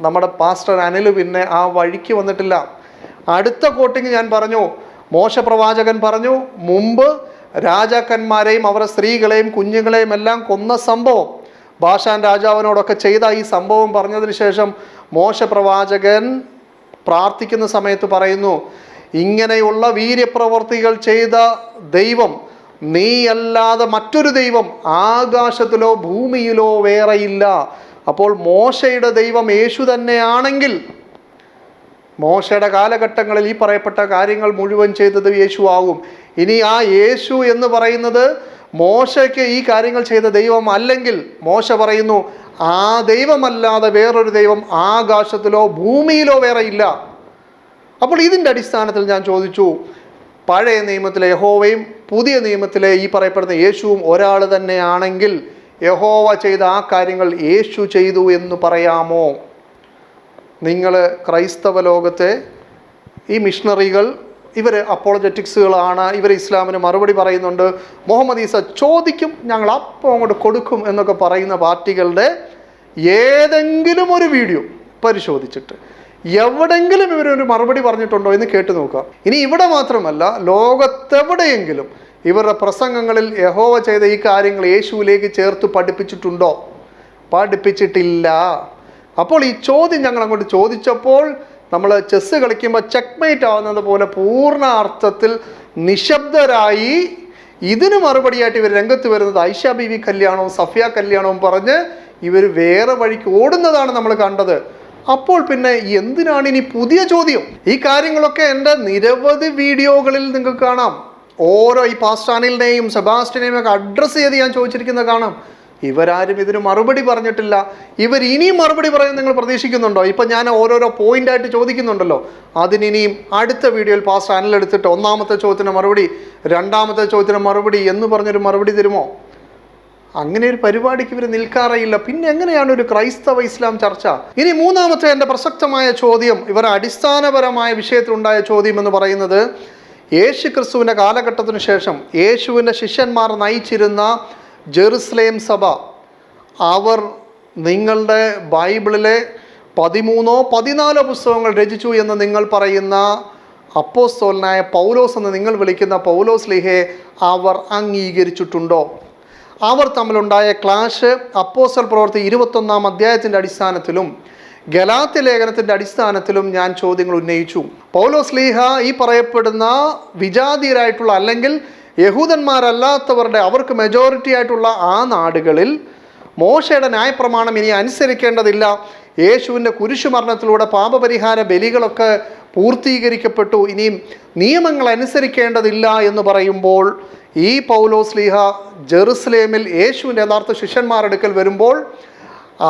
നമ്മുടെ പാസ്റ്റർ അനിൽ പിന്നെ ആ വഴിക്ക് വന്നിട്ടില്ല. അടുത്ത കോട്ടിങ് ഞാൻ പറഞ്ഞു, മോശ പ്രവാചകൻ പറഞ്ഞു, മുമ്പ് രാജാക്കന്മാരെയും അവരുടെ സ്ത്രീകളെയും കുഞ്ഞുങ്ങളെയും എല്ലാം കൊന്ന സംഭവം, ബാഷാൻ രാജാവിനോടൊക്കെ ചെയ്ത ഈ സംഭവം പറഞ്ഞതിന് ശേഷം മോശ പ്രവാചകൻ പ്രാർത്ഥിക്കുന്ന സമയത്ത് പറയുന്നു, ഇങ്ങനെയുള്ള വീര്യപ്രവർത്തികൾ ചെയ്ത ദൈവം നീ അല്ലാതെ മറ്റൊരു ദൈവം ആകാശത്തിലോ ഭൂമിയിലോ വേറെയില്ല. അപ്പോൾ മോശയുടെ ദൈവം യേശു തന്നെയാണെങ്കിൽ മോശയുടെ കാലഘട്ടങ്ങളിൽ ഈ പറയപ്പെട്ട കാര്യങ്ങൾ മുഴുവൻ ചെയ്തത് യേശു ആകും. ഇനി ആ യേശു എന്ന് പറയുന്നത് മോശയ്ക്ക് ഈ കാര്യങ്ങൾ ചെയ്ത ദൈവം അല്ലെങ്കിൽ മോശ പറയുന്നു ആ ദൈവമല്ലാതെ വേറൊരു ദൈവം ആകാശത്തിലോ ഭൂമിയിലോ വേറെ ഇല്ല. അപ്പോൾ ഇതിൻ്റെ അടിസ്ഥാനത്തിൽ ഞാൻ ചോദിച്ചു, പഴയ നിയമത്തിലെ യഹോവയും പുതിയ നിയമത്തിലെ ഈ പറയപ്പെടുന്ന യേശുവും ഒരാൾ തന്നെയാണെങ്കിൽ യഹോവ ചെയ്ത ആ കാര്യങ്ങൾ യേശു ചെയ്തു എന്ന് പറയാമോ? നിങ്ങൾ ക്രൈസ്തവ ലോകത്തെ ഈ മിഷണറികൾ ഇവർ അപ്പോളജറ്റിക്സുകളാണ്, ഇവർ ഇസ്ലാമിന് മറുപടി പറയുന്നുണ്ട്, മുഹമ്മദ് ഈസ ചോദിക്കും ഞങ്ങൾ അപ്പം അങ്ങോട്ട് കൊടുക്കും എന്നൊക്കെ പറയുന്ന പാർട്ടികളുടെ ഏതെങ്കിലും ഒരു വീഡിയോ പരിശോധിച്ചിട്ട് എവിടെങ്കിലും ഇവരൊരു മറുപടി പറഞ്ഞിട്ടുണ്ടോ എന്ന് കേട്ടു നോക്കാം. ഇനി ഇവിടെ മാത്രമല്ല, ലോകത്തെവിടെയെങ്കിലും ഇവരുടെ പ്രസംഗങ്ങളിൽ യഹോവ ചെയ്ത ഈ കാര്യങ്ങൾ യേശുവിലേക്ക് ചേർത്ത് പഠിപ്പിച്ചിട്ടുണ്ടോ? പഠിപ്പിച്ചിട്ടില്ല. അപ്പോൾ ഈ ചോദ്യം ഞങ്ങൾ അങ്ങോട്ട് ചോദിച്ചപ്പോൾ നമ്മൾ ചെസ്സ് കളിക്കുമ്പോൾ ചെക്ക്മേറ്റ് ആവുന്നത് പോലെ പൂർണ്ണ അർത്ഥത്തിൽ നിശബ്ദരായി ഇതിന് മറുപടിയായിട്ട് ഇവർ രംഗത്ത് വരുന്നത് ഐഷ ബീവി കല്യാണവും സഫിയ കല്യാണവും പറഞ്ഞ് ഇവർ വേറെ വഴിക്ക് ഓടുന്നതാണ് നമ്മൾ കണ്ടത്. അപ്പോൾ പിന്നെ എന്തിനാണ് ഇനി പുതിയ ചോദ്യം? ഈ കാര്യങ്ങളൊക്കെ എൻ്റെ നിരവധി വീഡിയോകളിൽ നിങ്ങൾക്ക് കാണാം. ഓരോ ഈ പാസ്റ്റർ അനിലിനെയും സെബാസ്റ്റ്യനെയും ഒക്കെ അഡ്രസ്സ് ചെയ്ത് ഞാൻ ചോദിച്ചിരിക്കുന്നത് കാണാം. ഇവരാരും ഇതിന് മറുപടി പറഞ്ഞിട്ടില്ല. ഇവർ ഇനിയും മറുപടി പറയാൻ നിങ്ങൾ പ്രതീക്ഷിക്കുന്നുണ്ടോ? ഇപ്പം ഞാൻ ഓരോരോ പോയിൻ്റായിട്ട് ചോദിക്കുന്നുണ്ടല്ലോ, അതിനിനിയും അടുത്ത വീഡിയോയിൽ പാസ്റ്റർ അനിൽ എടുത്തിട്ട് ഒന്നാമത്തെ ചോദ്യത്തിന് മറുപടി, രണ്ടാമത്തെ ചോദ്യത്തിന് മറുപടി എന്ന് പറഞ്ഞൊരു മറുപടി തരുമോ? അങ്ങനെ ഒരു പരിപാടിക്ക് ഇവർ നിൽക്കാറേയില്ല. പിന്നെ എങ്ങനെയാണ് ഒരു ക്രൈസ്തവ ഇസ്ലാം ചർച്ച? ഇനി മൂന്നാമത്തെ എൻ്റെ പ്രസക്തമായ ചോദ്യം, ഇവർ അടിസ്ഥാനപരമായ വിഷയത്തിലുണ്ടായ ചോദ്യം എന്ന് പറയുന്നത്, യേശു ക്രിസ്തുവിൻ്റെ കാലഘട്ടത്തിന് ശേഷം യേശുവിൻ്റെ ശിഷ്യന്മാർ നയിച്ചിരുന്ന ജെറുസലേം സഭ, അവർ നിങ്ങളുടെ ബൈബിളിലെ 13-14 പുസ്തകങ്ങൾ രചിച്ചു എന്ന് നിങ്ങൾ പറയുന്ന അപ്പോസ്തലനായ പൗലോസ് എന്ന് നിങ്ങൾ വിളിക്കുന്ന പൗലോസ് ലീഹയെ അവർ അംഗീകരിച്ചിട്ടുണ്ടോ? അവർ തമ്മിലുണ്ടായ ക്ലാഷ് അപ്പോസ്തല പ്രവൃത്തി 21-ാം അധ്യായത്തിൻ്റെ അടിസ്ഥാനത്തിലും ഗലാത്യ ലേഖനത്തിൻ്റെ അടിസ്ഥാനത്തിലും ഞാൻ ചോദ്യങ്ങൾ ഉന്നയിച്ചു. പൗലോസ് ലീഹ ഈ പറയപ്പെടുന്ന വിജാതീയരായിട്ടുള്ള അല്ലെങ്കിൽ യഹൂദന്മാരല്ലാത്തവരുടെ, അവർക്ക് മെജോറിറ്റി ആയിട്ടുള്ള ആ നാടുകളിൽ മോശയുടെ ന്യായപ്രമാണം ഇനി അനുസരിക്കേണ്ടതില്ല. യേശുവിൻ്റെ കുരിശുമരണത്തിലൂടെ പാപപരിഹാര ബലികളൊക്കെ പൂർത്തീകരിക്കപ്പെട്ടു, ഇനിയും നിയമങ്ങൾ അനുസരിക്കേണ്ടതില്ല എന്ന് പറയുമ്പോൾ ഈ പൗലോസ്ലീഹ ജെറുസലേമിൽ യേശുവിൻ്റെ യഥാർത്ഥ ശിഷ്യന്മാരെടുക്കൽ വരുമ്പോൾ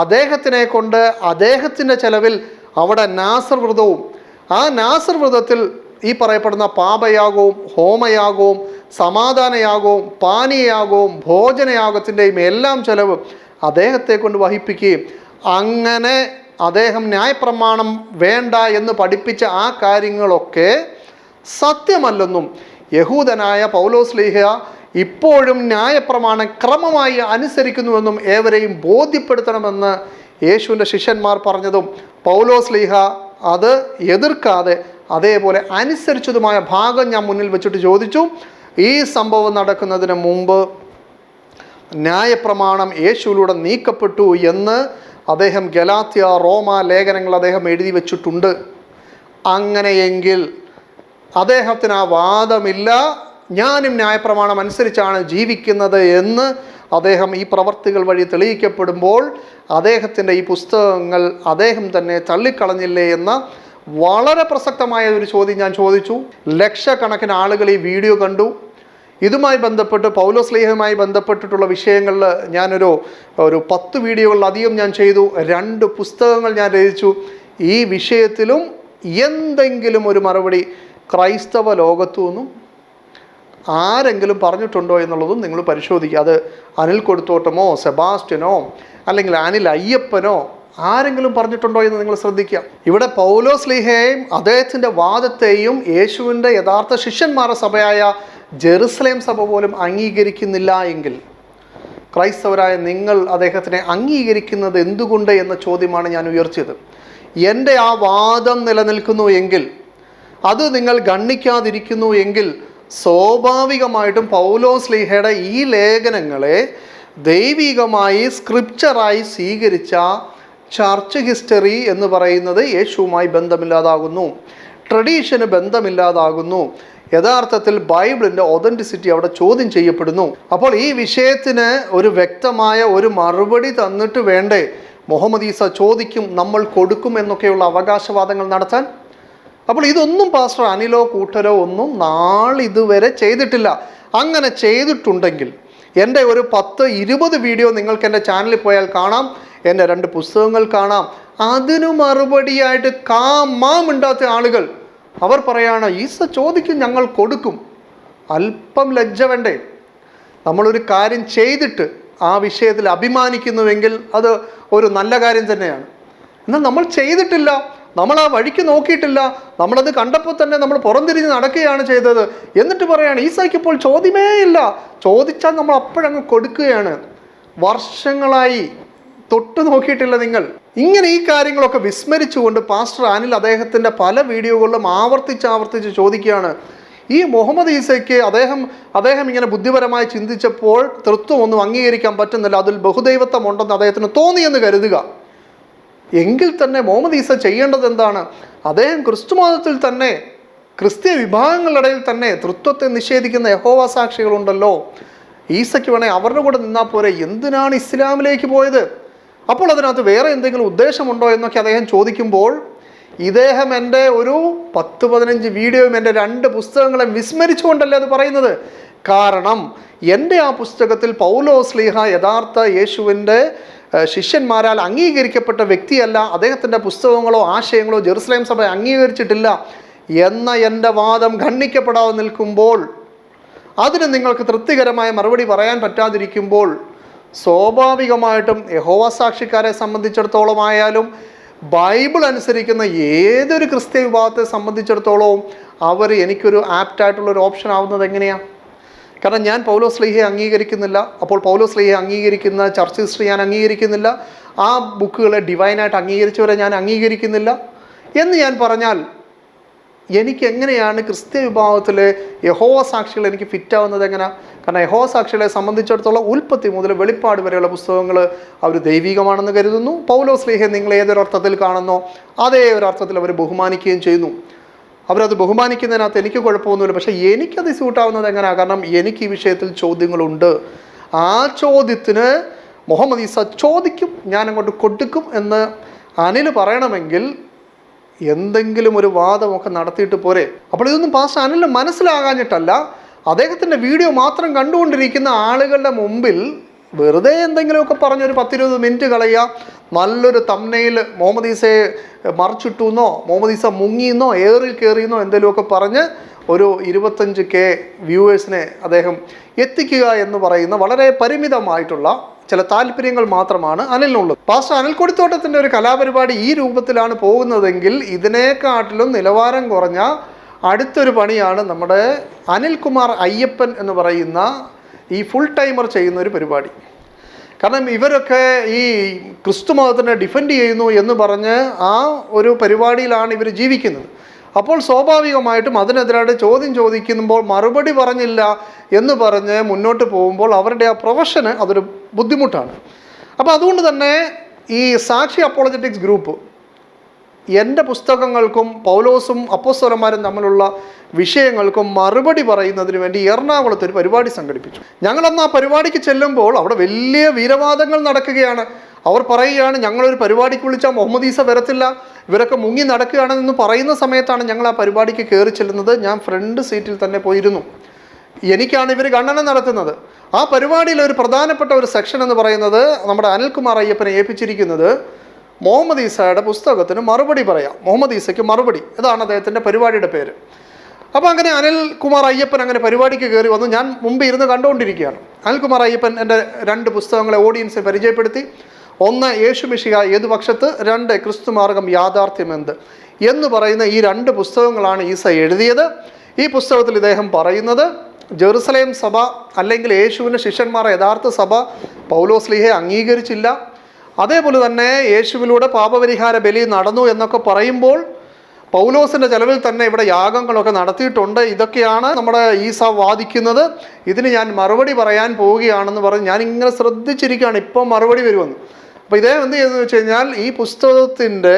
അദ്ദേഹത്തിനെ കൊണ്ട് അദ്ദേഹത്തിൻ്റെ ചെലവിൽ അവിടെ നാസർ വ്രതവും, ആ നാസർ വ്രതത്തിൽ ഈ പറയപ്പെടുന്ന പാപയാഗവും ഹോമയാഗവും സമാധാനയാഗവും പാനീയയാഗവും ഭോജനയാഗത്തിൻ്റെയും എല്ലാം ചെലവ് അദ്ദേഹത്തെ കൊണ്ട് വഹിപ്പിക്കുകയും അങ്ങനെ അദ്ദേഹം ന്യായപ്രമാണം വേണ്ട എന്ന് പഠിപ്പിച്ച ആ കാര്യങ്ങളൊക്കെ സത്യമല്ലെന്നും യഹൂദനായ പൗലോസ്ലീഹ ഇപ്പോഴും ന്യായപ്രമാണം ക്രമമായി അനുസരിക്കുന്നുവെന്നും ഏവരെയും ബോധ്യപ്പെടുത്തണമെന്ന് യേശുവിൻ്റെ ശിഷ്യന്മാർ പറഞ്ഞതും പൗലോസ്ലീഹ അത് എതിർക്കാതെ അതേപോലെ അനുസരിച്ചതുമായ ഭാഗം ഞാൻ മുന്നിൽ വെച്ചിട്ട് ചോദിച്ചു, ഈ സംഭവം നടക്കുന്നതിന് മുമ്പ് ന്യായപ്രമാണം യേശുവിലൂടെ നീക്കപ്പെട്ടു എന്ന് അദ്ദേഹം ഗലാത്യ റോമ ലേഖനങ്ങൾ അദ്ദേഹം എഴുതി വച്ചിട്ടുണ്ട്. അങ്ങനെയെങ്കിൽ അദ്ദേഹത്തിന് ആ വാദമില്ല, ഞാനും ന്യായപ്രമാണം അനുസരിച്ചാണ് ജീവിക്കുന്നത് എന്ന് അദ്ദേഹം ഈ പ്രവർത്തികൾ വഴി തെളിയിക്കപ്പെടുമ്പോൾ അദ്ദേഹത്തിൻ്റെ ഈ പുസ്തകങ്ങൾ അദ്ദേഹം തന്നെ തള്ളിക്കളഞ്ഞില്ലേ എന്ന വളരെ പ്രസക്തമായ ഒരു ചോദ്യം ഞാൻ ചോദിച്ചു. ലക്ഷക്കണക്കിന് ആളുകൾ ഈ വീഡിയോ കണ്ടു. ഇതുമായി ബന്ധപ്പെട്ട് പൗലോസ്ലീഹയുമായി ബന്ധപ്പെട്ടിട്ടുള്ള വിഷയങ്ങളിൽ ഞാനൊരു 10 വീഡിയോകളിലധികം ഞാൻ ചെയ്തു. 2 പുസ്തകങ്ങൾ ഞാൻ രചിച്ചു. ഈ വിഷയത്തിലും എന്തെങ്കിലും ഒരു മറുപടി ക്രൈസ്തവ ലോകത്തു നിന്നും ആരെങ്കിലും പറഞ്ഞിട്ടുണ്ടോ എന്നുള്ളതും നിങ്ങൾ പരിശോധിക്കുക. അത് അനിൽ കൊടുത്തോട്ടമോ സെബാസ്റ്റ്യനോ അല്ലെങ്കിൽ അനിൽ അയ്യപ്പനോ ആരെങ്കിലും പറഞ്ഞിട്ടുണ്ടോ എന്ന് നിങ്ങൾ ശ്രദ്ധിക്കുക. ഇവിടെ പൗലോസ്ലീഹയെയും അദ്ദേഹത്തിൻ്റെ വാദത്തെയും യേശുവിൻ്റെ യഥാർത്ഥ ശിഷ്യന്മാരുടെ സഭയായ ജെറുസലേം സഭ പോലും അംഗീകരിക്കുന്നില്ല എങ്കിൽ ക്രൈസ്തവരായ നിങ്ങൾ അദ്ദേഹത്തിനെ അംഗീകരിക്കുന്നത് എന്തുകൊണ്ട് എന്ന ചോദ്യമാണ് ഞാൻ ഉയർത്തിയത്. എൻ്റെ ആ വാദം നിലനിൽക്കുന്നു എങ്കിൽ, അത് നിങ്ങൾ ഗണ്ണിക്കാതിരിക്കുന്നു എങ്കിൽ സ്വാഭാവികമായിട്ടും പൗലോസ്ലീഹയുടെ ഈ ലേഖനങ്ങളെ ദൈവികമായി സ്ക്രിപ്ചറായി സ്വീകരിച്ച ചർച്ച് ഹിസ്റ്ററി എന്ന് പറയുന്നത് യേശുവുമായി ബന്ധമില്ലാതാകുന്നു, ട്രഡീഷന് ബന്ധമില്ലാതാകുന്നു. യഥാർത്ഥത്തിൽ ബൈബിളിൻ്റെ ഒതൻറ്റിസിറ്റി അവിടെ ചോദ്യം ചെയ്യപ്പെടുന്നു. അപ്പോൾ ഈ വിഷയത്തിന് ഒരു വ്യക്തമായ ഒരു മറുപടി തന്നിട്ട് വേണ്ടേ മുഹമ്മദ് ഈസ ചോദിക്കും, നമ്മൾ കൊടുക്കും എന്നൊക്കെയുള്ള അവകാശവാദങ്ങൾ നടത്താൻ? അപ്പോൾ ഇതൊന്നും പാസ്റ്റർ അനിലോ കൂട്ടരോ ഒന്നും നാളിതുവരെ ചെയ്തിട്ടില്ല. അങ്ങനെ ചെയ്തിട്ടുണ്ടെങ്കിൽ എൻ്റെ ഒരു 10-20 വീഡിയോ നിങ്ങൾക്ക് എൻ്റെ ചാനലിൽ പോയാൽ കാണാം, എൻ്റെ 2 പുസ്തകങ്ങൾ കാണാം. അതിനു മറുപടിയായിട്ട് കാമാമിണ്ടാത്ത ആളുകൾ അവർ പറയാണ്, ഈസ ചോദിക്കും ഞങ്ങൾ കൊടുക്കും. അല്പം ലജ്ജ വേണ്ടേ? നമ്മളൊരു കാര്യം ചെയ്തിട്ട് ആ വിഷയത്തിൽ അഭിമാനിക്കുന്നുവെങ്കിൽ അത് ഒരു നല്ല കാര്യം തന്നെയാണ്. എന്നാൽ നമ്മൾ ചെയ്തിട്ടില്ല, നമ്മൾ ആ വഴിക്ക് നോക്കിയിട്ടില്ല, നമ്മളത് കണ്ടപ്പോൾ തന്നെ നമ്മൾ പുറംതിരിഞ്ഞ് നടക്കുകയാണ് ചെയ്തത്. എന്നിട്ട് പറയാണ് ഈസായ്ക്ക് ഇപ്പോൾ ചോദ്യമേ ഇല്ല, ചോദിച്ചാൽ നമ്മൾ അപ്പോഴങ്ങ് കൊടുക്കുകയാണ്. വർഷങ്ങളായി തൊട്ട് നോക്കിയിട്ടില്ല നിങ്ങൾ. ഇങ്ങനെ ഈ കാര്യങ്ങളൊക്കെ വിസ്മരിച്ചുകൊണ്ട് പാസ്റ്റർ അനിൽ അദ്ദേഹത്തിൻ്റെ പല വീഡിയോകളിലും ആവർത്തിച്ച് ചോദിക്കുകയാണ്, ഈ മുഹമ്മദ് ഈസയ്ക്ക് അദ്ദേഹം ഇങ്ങനെ ബുദ്ധിപരമായി ചിന്തിച്ചപ്പോൾ തൃത്വമൊന്നും അംഗീകരിക്കാൻ പറ്റുന്നില്ല, അതിൽ ബഹുദൈവത്വം ഉണ്ടെന്ന് അദ്ദേഹത്തിന് തോന്നിയെന്ന് കരുതുക. എങ്കിൽ തന്നെ മുഹമ്മദ് ഈസ ചെയ്യേണ്ടത് എന്താണ്? അദ്ദേഹം ക്രിസ്തുമതത്തിൽ തന്നെ ക്രിസ്തീയ വിഭാഗങ്ങളുടെ തന്നെ തൃത്വത്തെ നിഷേധിക്കുന്ന യഹോവ സാക്ഷികളുണ്ടല്ലോ, ഈസയ്ക്ക് വേണേൽ അവരുടെ കൂടെ നിന്നാൽ പോരെ, എന്തിനാണ് ഇസ്ലാമിലേക്ക് പോയത്? അപ്പോൾ അതിനകത്ത് വേറെ എന്തെങ്കിലും ഉദ്ദേശമുണ്ടോ എന്നൊക്കെ അദ്ദേഹം ചോദിക്കുമ്പോൾ ഇദ്ദേഹം എൻ്റെ ഒരു 10-15 വീഡിയോയും എൻ്റെ 2 പുസ്തകങ്ങളെ വിസ്മരിച്ചുകൊണ്ടല്ലേ അത് പറയുന്നത്. കാരണം എൻ്റെ ആ പുസ്തകത്തിൽ പൗലോസ്ലീഹ യഥാർത്ഥ യേശുവിൻ്റെ ശിഷ്യന്മാരാൽ അംഗീകരിക്കപ്പെട്ട വ്യക്തിയല്ല, അദ്ദേഹത്തിൻ്റെ പുസ്തകങ്ങളോ ആശയങ്ങളോ ജെറുസലേം സഭ അംഗീകരിച്ചിട്ടില്ല എന്ന എൻ്റെ വാദം ഖണ്ഡിക്കപ്പെടാതെ നിൽക്കുമ്പോൾ, അതിന് നിങ്ങൾക്ക് തൃപ്തികരമായ മറുപടി പറയാൻ പറ്റാതിരിക്കുമ്പോൾ, സ്വാഭാവികമായിട്ടും യഹോവ സാക്ഷിക്കാരെ സംബന്ധിച്ചിടത്തോളം ആയാലും ബൈബിൾ അനുസരിക്കുന്ന ഏതൊരു ക്രിസ്ത്യ വിഭാഗത്തെ സംബന്ധിച്ചിടത്തോളവും അവർ എനിക്കൊരു ആപ്റ്റായിട്ടുള്ളൊരു ഓപ്ഷൻ ആവുന്നത് എങ്ങനെയാണ്? കാരണം ഞാൻ പൗലോസ്ലീഹയെ അംഗീകരിക്കുന്നില്ല, അപ്പോൾ പൗലോസ്ലീഹയെ അംഗീകരിക്കുന്ന ചർച്ച് ഹിസ്റ്ററി ഞാൻ അംഗീകരിക്കുന്നില്ല, ആ ബുക്കുകളെ ഡിവൈനായിട്ട് അംഗീകരിച്ചവരെ ഞാൻ അംഗീകരിക്കുന്നില്ല എന്ന് ഞാൻ പറഞ്ഞാൽ എനിക്ക് എങ്ങനെയാണ് ക്രിസ്ത്യ വിഭാഗത്തിലെ യഹോവ സാക്ഷികൾ എനിക്ക് ഫിറ്റാവുന്നത് എങ്ങനെ? കാരണം യഹോവ സാക്ഷികളെ സംബന്ധിച്ചിടത്തോളം ഉൽപ്പത്തി മുതൽ വെളിപ്പാട് വരെയുള്ള പുസ്തകങ്ങൾ അവർ ദൈവികമാണെന്ന് കരുതുന്നു. പൗലോസ്ലീഹയെ നിങ്ങൾ ഏതൊരർത്ഥത്തിൽ കാണുന്നോ അതേ ഒരർത്ഥത്തിൽ അവർ ബഹുമാനിക്കുകയും ചെയ്യുന്നു. അവരത് ബഹുമാനിക്കുന്നതിനകത്ത് എനിക്ക് കുഴപ്പമൊന്നുമില്ല. പക്ഷേ എനിക്കത് സ്യൂട്ടാവുന്നത് എങ്ങനെയാണ്? കാരണം എനിക്ക് ഈ വിഷയത്തിൽ ചോദ്യങ്ങളുണ്ട്. ആ ചോദ്യത്തിന് മുഹമ്മദ് ഈസ ചോദിക്കും, ഞാൻ അങ്ങോട്ട് കൊടുക്കും എന്ന് അനിൽ പറയണമെങ്കിൽ എന്തെങ്കിലും ഒരു വാദമൊക്കെ നടത്തിയിട്ട് പോരെ. അപ്പോൾ ഇതൊന്നും പാസ്റ്റർ അനിലിന് മനസ്സിലാകാഞ്ഞിട്ടല്ല, അദ്ദേഹത്തിൻ്റെ വീഡിയോ മാത്രം കണ്ടുകൊണ്ടിരിക്കുന്ന ആളുകളുടെ മുമ്പിൽ വെറുതെ എന്തെങ്കിലുമൊക്കെ പറഞ്ഞ് ഒരു 10-20 മിനിറ്റ് കളയുക, നല്ലൊരു തംബ്നെയിൽ മുഹമ്മദ് ഈസയെ മറിച്ചിട്ടുന്നോ മുഹമ്മദ് ഈസ മുങ്ങിയെന്നോ ഏറിൽ കയറിയെന്നോ എന്തെങ്കിലുമൊക്കെ പറഞ്ഞ് ഒരു 25K വ്യൂവേഴ്സിനെ അദ്ദേഹം എത്തിക്കുക എന്ന് പറയുന്ന വളരെ പരിമിതമായിട്ടുള്ള ചില താല്പര്യങ്ങൾ മാത്രമാണ് അനിലിനുള്ളത്. പാസ്റ്റർ അനിൽ കൊടിത്തോട്ടത്തിൻ്റെ ഒരു കലാപരിപാടി ഈ രൂപത്തിലാണ് പോകുന്നതെങ്കിൽ ഇതിനേക്കാട്ടിലും നിലവാരം കുറഞ്ഞ അടുത്തൊരു പണിയാണ് നമ്മുടെ അനിൽകുമാർ അയ്യപ്പൻ എന്ന് പറയുന്ന ഈ ഫുൾ ടൈമർ ചെയ്യുന്ന ഒരു പരിപാടി. കാരണം ഇവരൊക്കെ ഈ ക്രിസ്തു മതത്തിനെ ഡിഫെൻഡ് ചെയ്യുന്നു എന്ന് പറഞ്ഞ് ആ ഒരു പരിപാടിയിലാണ് ഇവർ ജീവിക്കുന്നത്. അപ്പോൾ സ്വാഭാവികമായിട്ടും അതിനെതിരായിട്ട് ചോദ്യം ചോദിക്കുമ്പോൾ മറുപടി പറഞ്ഞില്ല എന്ന് പറഞ്ഞ് മുന്നോട്ട് പോകുമ്പോൾ അവരുടെ ആ പ്രൊഫഷന് അതൊരു ബുദ്ധിമുട്ടാണ്. അപ്പോൾ അതുകൊണ്ട് തന്നെ ഈ സാക്ഷി അപ്പോളജറ്റിക്സ് ഗ്രൂപ്പ് എൻ്റെ പുസ്തകങ്ങൾക്കും പൗലോസും അപ്പോസ്തലന്മാരും തമ്മിലുള്ള വിഷയങ്ങൾക്കും മറുപടി പറയുന്നതിന് വേണ്ടി എറണാകുളത്ത് ഒരു പരിപാടി സംഘടിപ്പിച്ചു. ഞങ്ങളന്ന് ആ പരിപാടിക്ക് ചെല്ലുമ്പോൾ അവിടെ വലിയ വീരവാദങ്ങൾ നടക്കുകയാണ്. അവർ പറയുകയാണ്, ഞങ്ങളൊരു പരിപാടിക്ക് വിളിച്ചാൽ മുഹമ്മദ് ഈസ വരത്തില്ല, ഇവരൊക്കെ മുങ്ങി നടക്കുകയാണെന്ന് പറയുന്ന സമയത്താണ് ഞങ്ങൾ ആ പരിപാടിക്ക് കയറി ചെല്ലുന്നത്. ഞാൻ ഫ്രണ്ട് സീറ്റിൽ തന്നെ പോയിരുന്നു. എനിക്കാണ് ഇവർ ഗണന നടത്തുന്നത്. ആ പരിപാടിയിൽ ഒരു പ്രധാനപ്പെട്ട ഒരു സെക്ഷൻ എന്ന് പറയുന്നത് നമ്മുടെ അനിൽകുമാർ അയ്യപ്പനെ ഏൽപ്പിച്ചിരിക്കുന്നത് മുഹമ്മദ് ഈസയുടെ പുസ്തകത്തിന് മറുപടി പറയാം, മുഹമ്മദ് ഈസയ്ക്ക് മറുപടി, ഇതാണ് അദ്ദേഹത്തിൻ്റെ പരിപാടിയുടെ പേര്. അപ്പോൾ അങ്ങനെ അനിൽകുമാർ അയ്യപ്പൻ അങ്ങനെ പരിപാടിക്ക് കയറി വന്നു. ഞാൻ മുമ്പ് ഇരുന്ന് കണ്ടുകൊണ്ടിരിക്കുകയാണ്. അനിൽകുമാർ അയ്യപ്പൻ എൻ്റെ 2 പുസ്തകങ്ങളെ ഓഡിയൻസിനെ പരിചയപ്പെടുത്തി. 1 യേശു മിശിഹ ഏതു പക്ഷത്ത്, 2 ക്രിസ്തുമാർഗം യാഥാർത്ഥ്യമെന്ത് എന്ന് പറയുന്ന ഈ 2 പുസ്തകങ്ങളാണ് ഈസ എഴുതിയത്. ഈ പുസ്തകത്തിൽ ഇദ്ദേഹം പറയുന്നത് ജെറുസലേം സഭ അല്ലെങ്കിൽ യേശുവിൻ്റെ ശിഷ്യന്മാർ യഥാർത്ഥ സഭ പൗലോസ്ലീഹയെ അംഗീകരിച്ചില്ല. അതേപോലെ തന്നെ യേശുവിലൂടെ പാപപരിഹാര ബലി നടന്നു എന്നൊക്കെ പറയുമ്പോൾ പൗലോസിൻ്റെ ചെലവിൽ തന്നെ ഇവിടെ യാഗങ്ങളൊക്കെ നടത്തിയിട്ടുണ്ട്. ഇതൊക്കെയാണ് നമ്മുടെ ഈസ വാദിക്കുന്നത്. ഇതിന് ഞാൻ മറുപടി പറയാൻ പോവുകയാണെന്ന് പറഞ്ഞ് ഞാനിങ്ങനെ ശ്രദ്ധിച്ചിരിക്കുകയാണ്, ഇപ്പോൾ മറുപടി വരുമെന്ന്. അപ്പോൾ ഇദ്ദേഹം എന്ത് ചെയ്തെന്ന് വെച്ച് കഴിഞ്ഞാൽ ഈ പുസ്തകത്തിൻ്റെ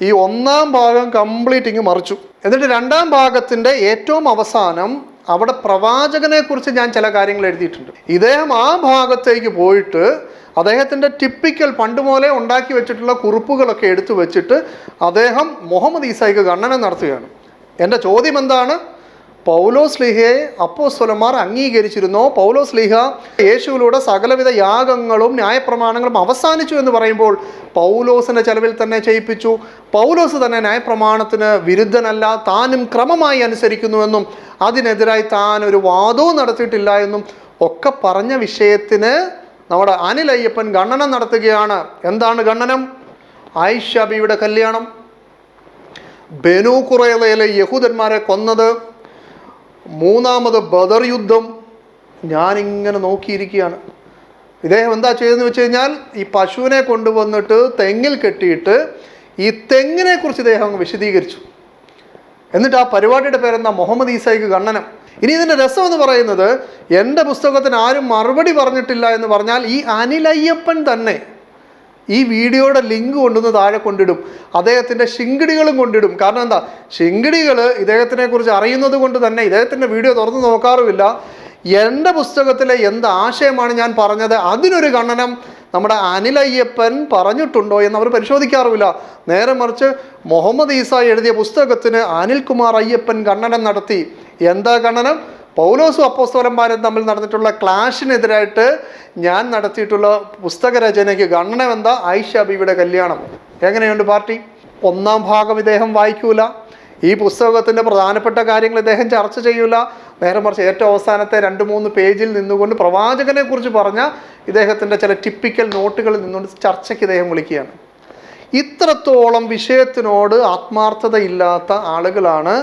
ഈ 1-ാം ഭാഗം കംപ്ലീറ്റ് ഇങ്ങ് മറിച്ചു. എന്നിട്ട് 2-ാം ഭാഗത്തിൻ്റെ ഏറ്റവും അവസാനം അവിടെ പ്രവാചകനെക്കുറിച്ച് ഞാൻ ചില കാര്യങ്ങൾ എഴുതിയിട്ടുണ്ട്. ഇദ്ദേഹം ആ ഭാഗത്തേക്ക് പോയിട്ട് അദ്ദേഹത്തിൻ്റെ ടിപ്പിക്കൽ പണ്ട് മുതലേ ഉണ്ടാക്കി വെച്ചിട്ടുള്ള കുറിപ്പുകളൊക്കെ എടുത്തു വെച്ചിട്ട് അദ്ദേഹം മുഹമ്മദ് ഈസയ്ക്ക് ഖണ്ഡനം നടത്തുകയാണ്. എൻ്റെ ചോദ്യം എന്താണ്? പൗലോസ്ലീഹയെ അപ്പോസ്തലന്മാർ അംഗീകരിച്ചിരുന്നോ? പൗലോസ്ലീഹ യേശുവിലൂടെ സകലവിധ യാഗങ്ങളും ന്യായപ്രമാണങ്ങളും അവസാനിച്ചു എന്ന് പറയുമ്പോൾ പൗലോസിൻ്റെ ചെലവിൽ തന്നെ ചെയ്യിപ്പിച്ചു. പൗലോസ് തന്നെ ന്യായപ്രമാണത്തിന് വിരുദ്ധനല്ല, താനും ക്രമമായി അനുസരിക്കുന്നുവെന്നും അതിനെതിരായി താൻ ഒരു വാദവും നടത്തിയിട്ടില്ല എന്നും ഒക്കെ പറഞ്ഞ വിഷയത്തിന് നമ്മുടെ അനിൽ അയ്യപ്പൻ ഖണ്ഡനം നടത്തുകയാണ്. എന്താണ് ഖണ്ഡനം? ആയിഷ ബീവിയുടെ കല്യാണം, ബനൂ ഖുറൈളയിലെ യഹൂദന്മാരെ കൊന്നത്, 3ാമത് ബദർ യുദ്ധം. ഞാനിങ്ങനെ നോക്കിയിരിക്കുകയാണ്. ഇദ്ദേഹം എന്താ ചെയ്തതെന്ന് വെച്ച് കഴിഞ്ഞാൽ ഈ പശുവിനെ കൊണ്ടുവന്നിട്ട് തെങ്ങിൽ കെട്ടിയിട്ട് ഈ തെങ്ങിനെ കുറിച്ച് ഇദ്ദേഹം വിശദീകരിച്ചു. എന്നിട്ട് ആ പരിപാടിയുടെ പേരെന്താ? മുഹമ്മദ് ഈസയ്ക്ക് ഖണ്ഡനം. ഇനി ഇതിൻ്റെ രസം എന്ന് പറയുന്നത് എൻ്റെ പുസ്തകത്തിന് ആരും മറുപടി പറഞ്ഞിട്ടില്ല എന്ന് പറഞ്ഞാൽ ഈ അനിൽ അയ്യപ്പൻ തന്നെ ഈ വീഡിയോയുടെ ലിങ്ക് കൊണ്ടുവന്ന് താഴെ കൊണ്ടിടും, അദ്ദേഹത്തിൻ്റെ ശിങ്കിടികളും കൊണ്ടിടും. കാരണം എന്താ? ശിങ്കിടികൾ ഇദ്ദേഹത്തിനെ കുറിച്ച് അറിയുന്നത് കൊണ്ട് തന്നെ ഇദ്ദേഹത്തിൻ്റെ വീഡിയോ തുറന്ന് നോക്കാറുമില്ല. എൻ്റെ പുസ്തകത്തിലെ എന്ത് ആശയമാണ് ഞാൻ പറഞ്ഞത് അതിനൊരു ഖണ്ഡനം നമ്മുടെ അനിൽ അയ്യപ്പൻ പറഞ്ഞിട്ടുണ്ടോ എന്ന് അവർ പരിശോധിക്കാറുമില്ല. നേരെ മറിച്ച് മുഹമ്മദ് ഈസ എഴുതിയ പുസ്തകത്തിന് അനിൽകുമാർ അയ്യപ്പൻ ഖണ്ഡനം നടത്തി. എന്താ ഖണ്ഡനം? പൗലോസും അപ്പോസ്തലന്മാരും തമ്മിൽ നടന്നിട്ടുള്ള ക്ലാഷിനെതിരായിട്ട് ഞാൻ നടത്തിയിട്ടുള്ള പുസ്തകരചനയ്ക്ക് ഖണ്ഡനം എന്താ? ആയിഷ ബീവിയുടെ കല്യാണം. എങ്ങനെയുണ്ട് പാർട്ടി? 1-ാം ഭാഗം ഇദ്ദേഹം വായിക്കൂല, ഈ പുസ്തകത്തിൻ്റെ പ്രധാനപ്പെട്ട കാര്യങ്ങൾ ഇദ്ദേഹം ചർച്ച ചെയ്യൂല. നേരെ മറിച്ച് ഏറ്റവും അവസാനത്തെ 2-3 പേജിൽ നിന്നുകൊണ്ട് പ്രവാചകനെ കുറിച്ച് പറഞ്ഞ ഇദ്ദേഹത്തിൻ്റെ ചില ടിപ്പിക്കൽ നോട്ടുകളിൽ നിന്നുകൊണ്ട് ചർച്ചയ്ക്ക് ഇദ്ദേഹം വിളിക്കുകയാണ്. ഇത്രത്തോളം വിഷയത്തിനോട് ആത്മാർത്ഥതയില്ലാത്ത ആളുകളാണ്